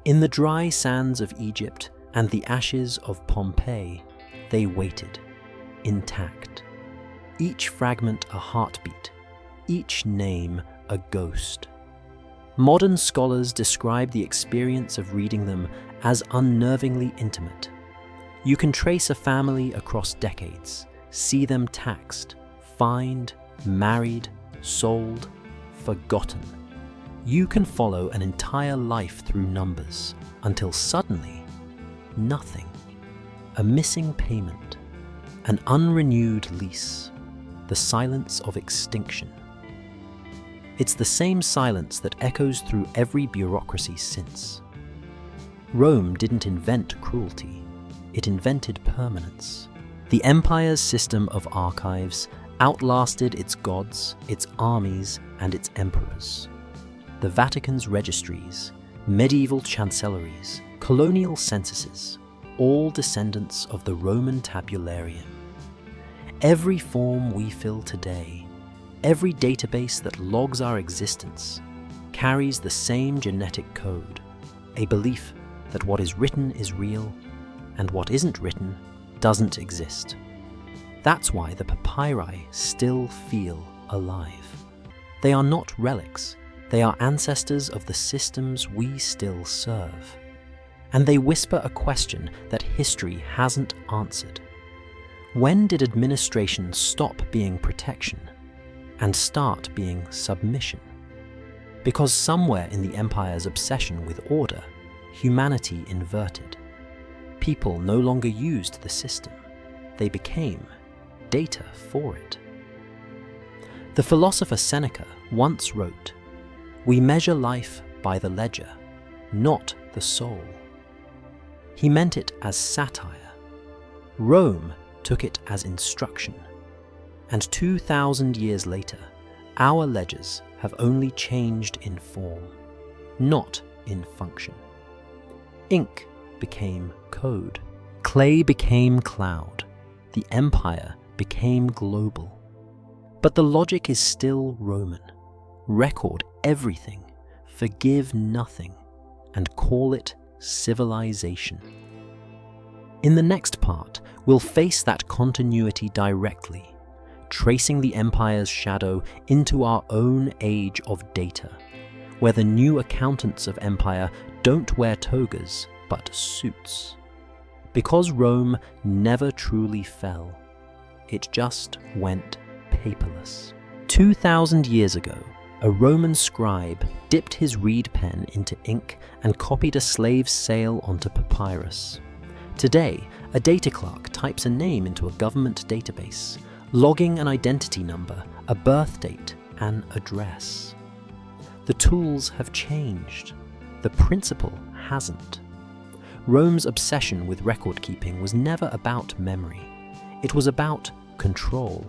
In the dry sands of Egypt and the ashes of Pompeii, they waited, intact. Each fragment a heartbeat, each name a ghost. Modern scholars describe the experience of reading them as unnervingly intimate. You can trace a family across decades, see them taxed, fined, married, sold, forgotten. You can follow an entire life through numbers until suddenly, nothing. A missing payment, an unrenewed lease, the silence of extinction. It's the same silence that echoes through every bureaucracy since. Rome didn't invent cruelty, it invented permanence. The empire's system of archives outlasted its gods, its armies, and its emperors. The Vatican's registries, medieval chancelleries, colonial censuses, all descendants of the Roman tabularium. Every form we fill today, every database that logs our existence, carries the same genetic code, a belief that what is written is real, and what isn't written doesn't exist. That's why the papyri still feel alive. They are not relics, they are ancestors of the systems we still serve. And they whisper a question that history hasn't answered. When did administration stop being protection and start being submission? Because somewhere in the empire's obsession with order, humanity inverted. People no longer used the system, they became data for it. The philosopher Seneca once wrote, "We measure life by the ledger, not the soul." He meant it as satire. Rome took it as instruction. And 2,000 years later, our ledgers have only changed in form, not in function. Ink became code. Clay became cloud. The empire became global. But the logic is still Roman. Record everything, forgive nothing, and call it civilization. In the next part, we'll face that continuity directly, tracing the empire's shadow into our own age of data, where the new accountants of empire don't wear togas, but suits. Because Rome never truly fell, it just went paperless. 2,000 years ago, a Roman scribe dipped his reed pen into ink and copied a slave's sail onto papyrus. Today, a data clerk types a name into a government database, logging an identity number, a birth date, an address. The tools have changed. The principle hasn't. Rome's obsession with record-keeping was never about memory. It was about control.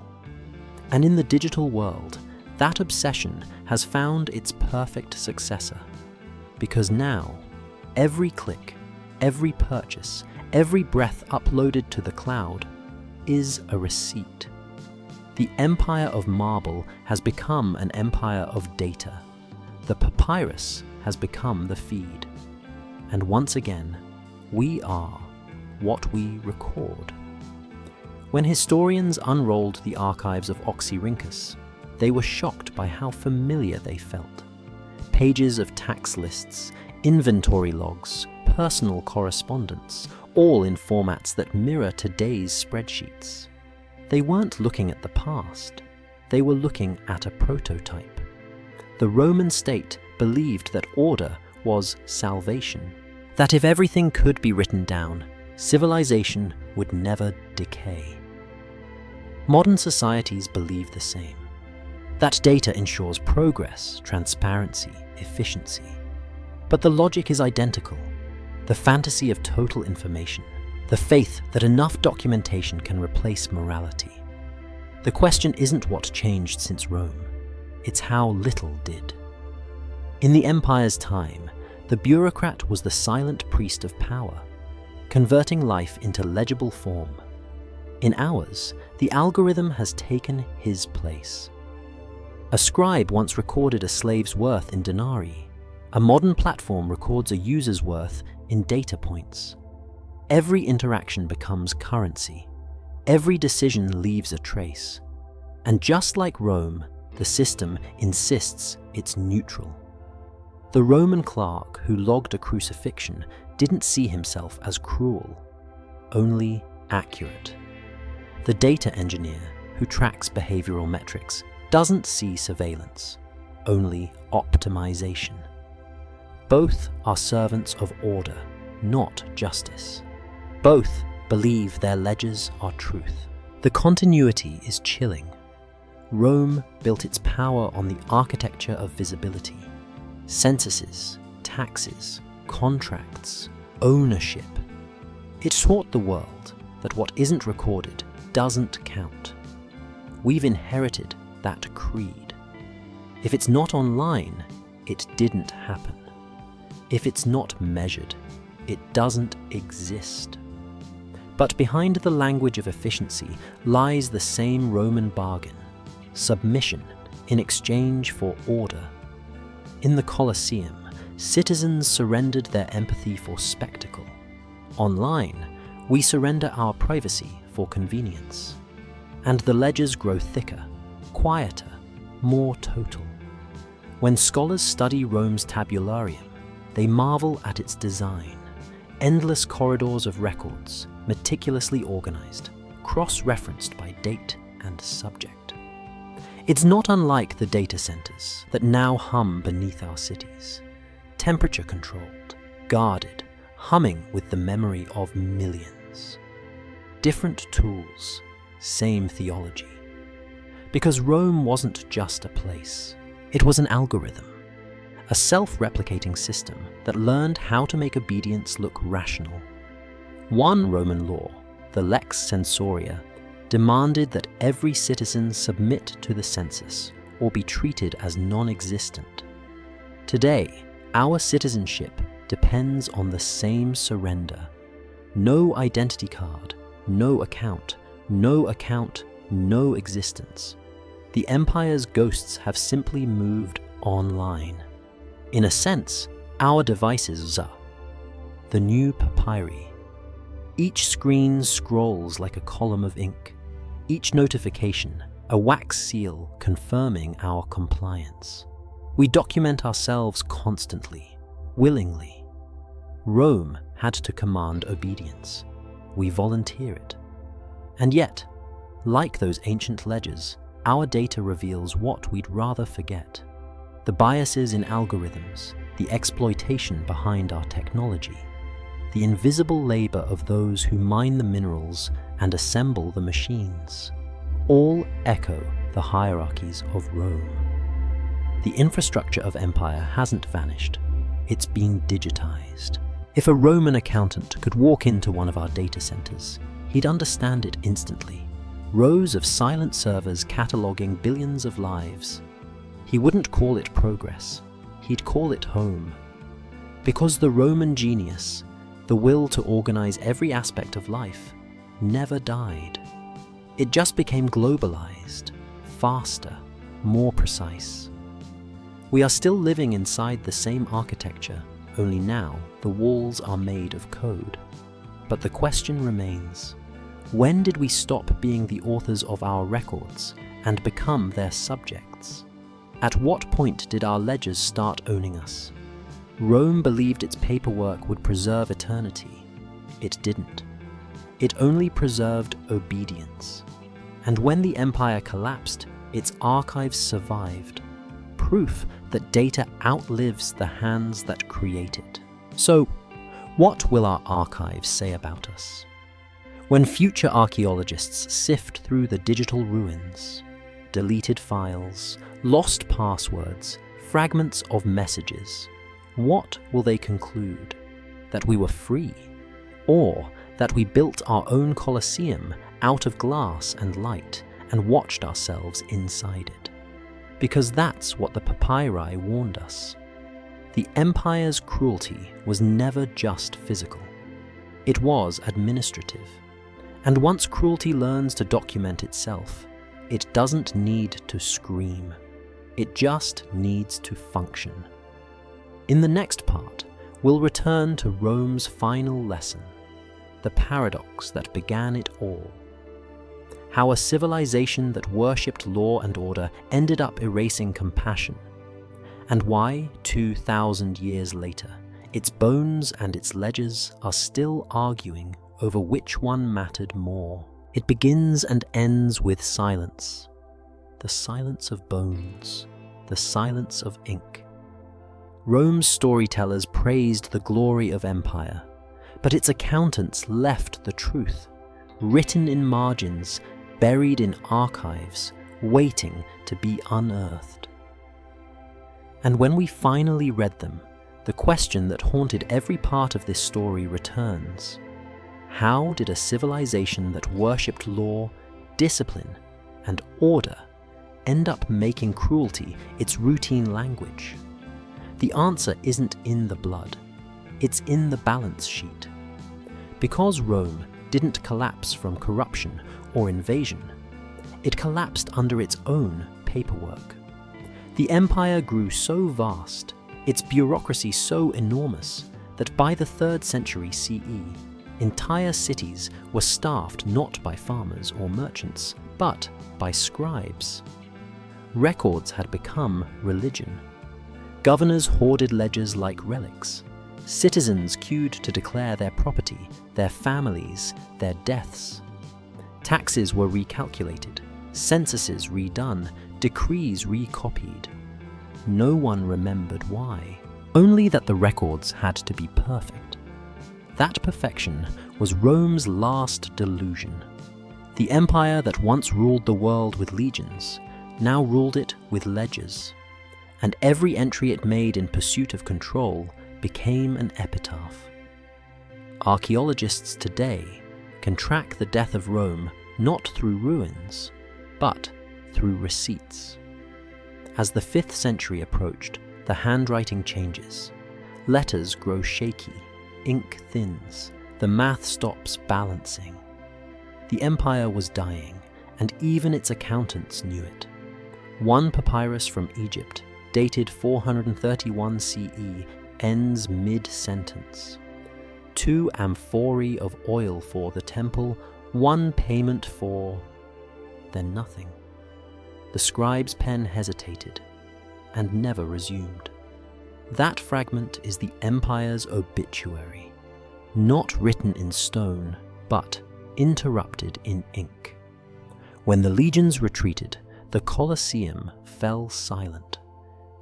And in the digital world, that obsession has found its perfect successor. Because now, every click, every purchase, every breath uploaded to the cloud is a receipt. The empire of marble has become an empire of data. The papyrus has become the feed. And once again, we are what we record. When historians unrolled the archives of Oxyrhynchus, they were shocked by how familiar they felt. Pages of tax lists, inventory logs, personal correspondence, all in formats that mirror today's spreadsheets. They weren't looking at the past, they were looking at a prototype. The Roman state believed that order was salvation, that if everything could be written down, civilization would never decay. Modern societies believe the same, that data ensures progress, transparency, efficiency. But the logic is identical. The fantasy of total information, the faith that enough documentation can replace morality. The question isn't what changed since Rome, it's how little did. In the empire's time, the bureaucrat was the silent priest of power, converting life into legible form. In ours, the algorithm has taken his place. A scribe once recorded a slave's worth in denarii. A modern platform records a user's worth in data points. Every interaction becomes currency. Every decision leaves a trace. And just like Rome, the system insists it's neutral. The Roman clerk who logged a crucifixion didn't see himself as cruel, only accurate. The data engineer who tracks behavioral metrics doesn't see surveillance, only optimization. Both are servants of order, not justice. Both believe their ledgers are truth. The continuity is chilling. Rome built its power on the architecture of visibility. Censuses, taxes, contracts, ownership. It taught the world that what isn't recorded doesn't count. We've inherited that creed. If it's not online, it didn't happen. If it's not measured, it doesn't exist. But behind the language of efficiency lies the same Roman bargain: submission in exchange for order. In the Colosseum, citizens surrendered their empathy for spectacle. Online, we surrender our privacy for convenience. And the ledgers grow thicker, quieter, more total. When scholars study Rome's tabularium, they marvel at its design. Endless corridors of records, meticulously organized, cross-referenced by date and subject. It's not unlike the data centers that now hum beneath our cities. Temperature-controlled, guarded, humming with the memory of millions. Different tools, same theology. Because Rome wasn't just a place, it was an algorithm. A self-replicating system that learned how to make obedience look rational. One Roman law, the lex censoria, demanded that every citizen submit to the census or be treated as non-existent. Today, our citizenship depends on the same surrender. No identity card, no account, no existence. The empire's ghosts have simply moved online. In a sense, our devices are the new papyri. Each screen scrolls like a column of ink. Each notification, a wax seal confirming our compliance. We document ourselves constantly, willingly. Rome had to command obedience. We volunteer it. And yet, like those ancient ledgers, our data reveals what we'd rather forget. The biases in algorithms, the exploitation behind our technology, the invisible labor of those who mine the minerals and assemble the machines, all echo the hierarchies of Rome. The infrastructure of empire hasn't vanished, it's been digitized. If a Roman accountant could walk into one of our data centers, he'd understand it instantly. Rows of silent servers cataloging billions of lives. He wouldn't call it progress, he'd call it home. Because the Roman genius, the will to organize every aspect of life, never died. It just became globalized, faster, more precise. We are still living inside the same architecture, only now the walls are made of code. But the question remains, when did we stop being the authors of our records and become their subjects? At what point did our ledgers start owning us? Rome believed its paperwork would preserve eternity. It didn't. It only preserved obedience. And when the empire collapsed, its archives survived, proof that data outlives the hands that create it. So, what will our archives say about us? When future archaeologists sift through the digital ruins, deleted files, lost passwords, fragments of messages, what will they conclude? That we were free? Or that we built our own Colosseum out of glass and light and watched ourselves inside it? Because that's what the papyri warned us. The empire's cruelty was never just physical. It was administrative. And once cruelty learns to document itself, it doesn't need to scream. It just needs to function. In the next part, we'll return to Rome's final lesson, the paradox that began it all. How a civilization that worshipped law and order ended up erasing compassion, and why, 2,000 years later, its bones and its ledgers are still arguing over which one mattered more. It begins and ends with silence. The silence of bones, the silence of ink. Rome's storytellers praised the glory of empire, but its accountants left the truth, written in margins, buried in archives, waiting to be unearthed. And when we finally read them, the question that haunted every part of this story returns. How did a civilization that worshipped law, discipline, and order end up making cruelty its routine language? The answer isn't in the blood, it's in the balance sheet. Because Rome didn't collapse from corruption or invasion, it collapsed under its own paperwork. The empire grew so vast, its bureaucracy so enormous, that by the 3rd century CE, entire cities were staffed not by farmers or merchants, but by scribes. Records had become religion. Governors hoarded ledgers like relics. Citizens queued to declare their property, their families, their deaths. Taxes were recalculated, censuses redone, decrees recopied. No one remembered why, only that the records had to be perfect. That perfection was Rome's last delusion. The empire that once ruled the world with legions now ruled it with ledgers, and every entry it made in pursuit of control became an epitaph. Archaeologists today can track the death of Rome not through ruins, but through receipts. As the 5th century approached, the handwriting changes. Letters grow shaky, ink thins, the math stops balancing. The empire was dying, and even its accountants knew it. One papyrus from Egypt, dated 431 CE, ends mid-sentence. 2 amphorae of oil for the temple, 1 payment for... then nothing. The scribe's pen hesitated, and never resumed. That fragment is the empire's obituary, not written in stone, but interrupted in ink. When the legions retreated, the Colosseum fell silent,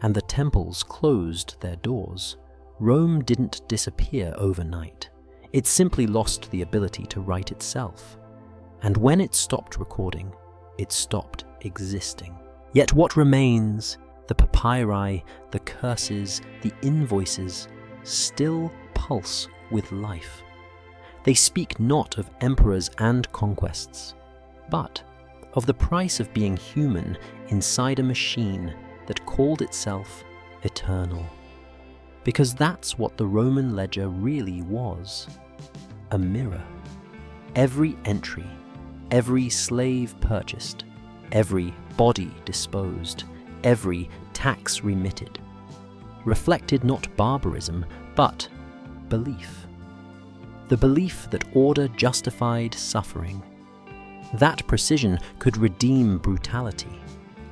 and the temples closed their doors. Rome didn't disappear overnight. It simply lost the ability to write itself. And when it stopped recording, it stopped existing. Yet what remains, the papyri, the curses, the invoices, still pulse with life. They speak not of emperors and conquests, but of the price of being human inside a machine that called itself eternal. Because that's what the Roman ledger really was, a mirror. Every entry, every slave purchased, every body disposed, every tax remitted, reflected not barbarism, but belief. The belief that order justified suffering, That precision could redeem brutality.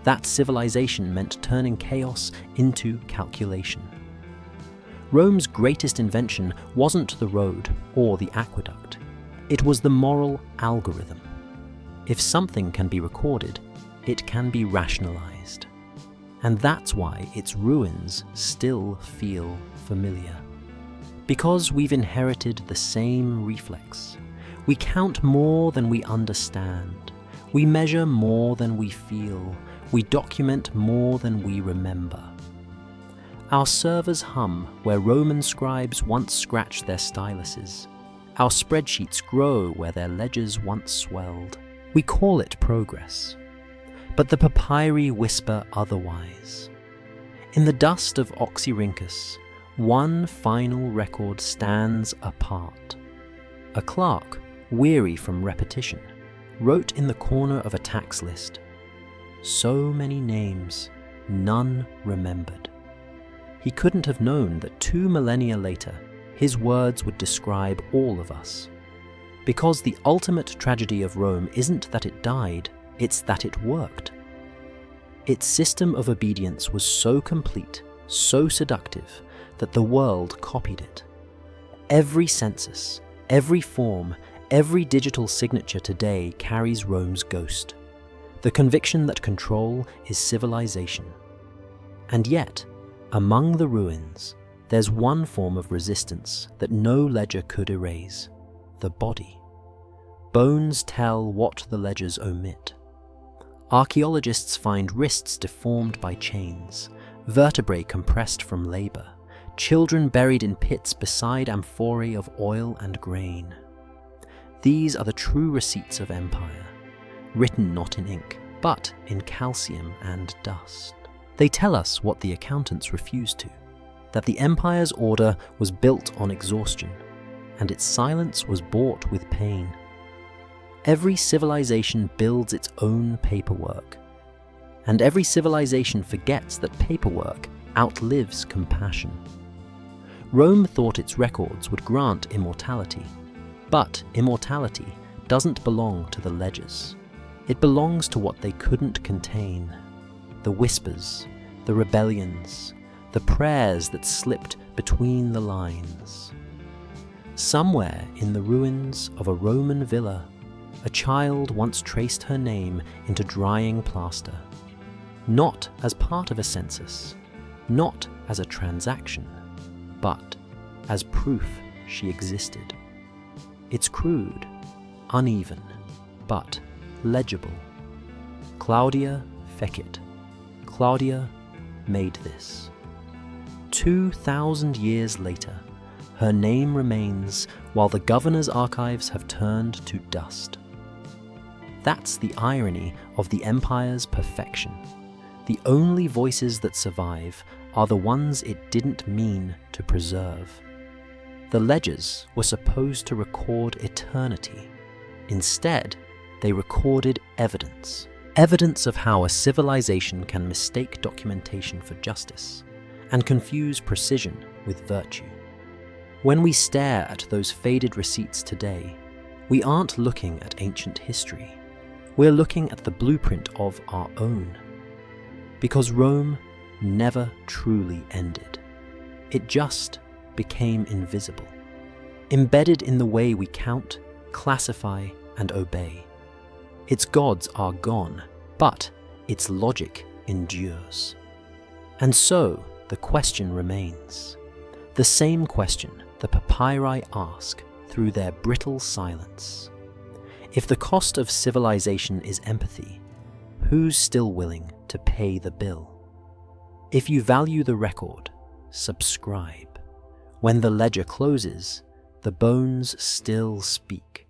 That civilization meant turning chaos into calculation. Rome's greatest invention wasn't the road or the aqueduct. It was the moral algorithm. If something can be recorded, it can be rationalized. And that's why its ruins still feel familiar. Because we've inherited the same reflex. We count more than we understand. We measure more than we feel. We document more than we remember. Our servers hum where Roman scribes once scratched their styluses. Our spreadsheets grow where their ledgers once swelled. We call it progress. But the papyri whisper otherwise. In the dust of Oxyrhynchus, one final record stands apart. A clerk, weary from repetition, wrote in the corner of a tax list, "So many names, none remembered." He couldn't have known that 2 millennia later, his words would describe all of us. Because the ultimate tragedy of Rome isn't that it died, it's that it worked. Its system of obedience was so complete, so seductive, that the world copied it. Every census, every form, every digital signature today carries Rome's ghost. The conviction that control is civilization. And yet, among the ruins, there's one form of resistance that no ledger could erase: the body. Bones tell what the ledgers omit. Archaeologists find wrists deformed by chains, vertebrae compressed from labor, children buried in pits beside amphorae of oil and grain. These are the true receipts of empire, written not in ink, but in calcium and dust. They tell us what the accountants refuse to, that the empire's order was built on exhaustion, and its silence was bought with pain. Every civilization builds its own paperwork, and every civilization forgets that paperwork outlives compassion. Rome thought its records would grant immortality, but immortality doesn't belong to the ledgers. It belongs to what they couldn't contain: the whispers, the rebellions, the prayers that slipped between the lines. Somewhere in the ruins of a Roman villa, a child once traced her name into drying plaster, not as part of a census, not as a transaction, but as proof she existed. It's crude, uneven, but legible. Claudia fecit. Claudia made this. 2,000 years later, her name remains while the governor's archives have turned to dust. That's the irony of the empire's perfection. The only voices that survive are the ones it didn't mean to preserve. The ledgers were supposed to record eternity. Instead, they recorded evidence. Evidence of how a civilization can mistake documentation for justice and confuse precision with virtue. When we stare at those faded receipts today, we aren't looking at ancient history. We're looking at the blueprint of our own. Because Rome never truly ended. It just became invisible, embedded in the way we count, classify, and obey. Its gods are gone, but its logic endures. And so the question remains. The same question the papyri ask through their brittle silence. If the cost of civilization is empathy, who's still willing to pay the bill? If you value the record, subscribe. When the ledger closes, the bones still speak.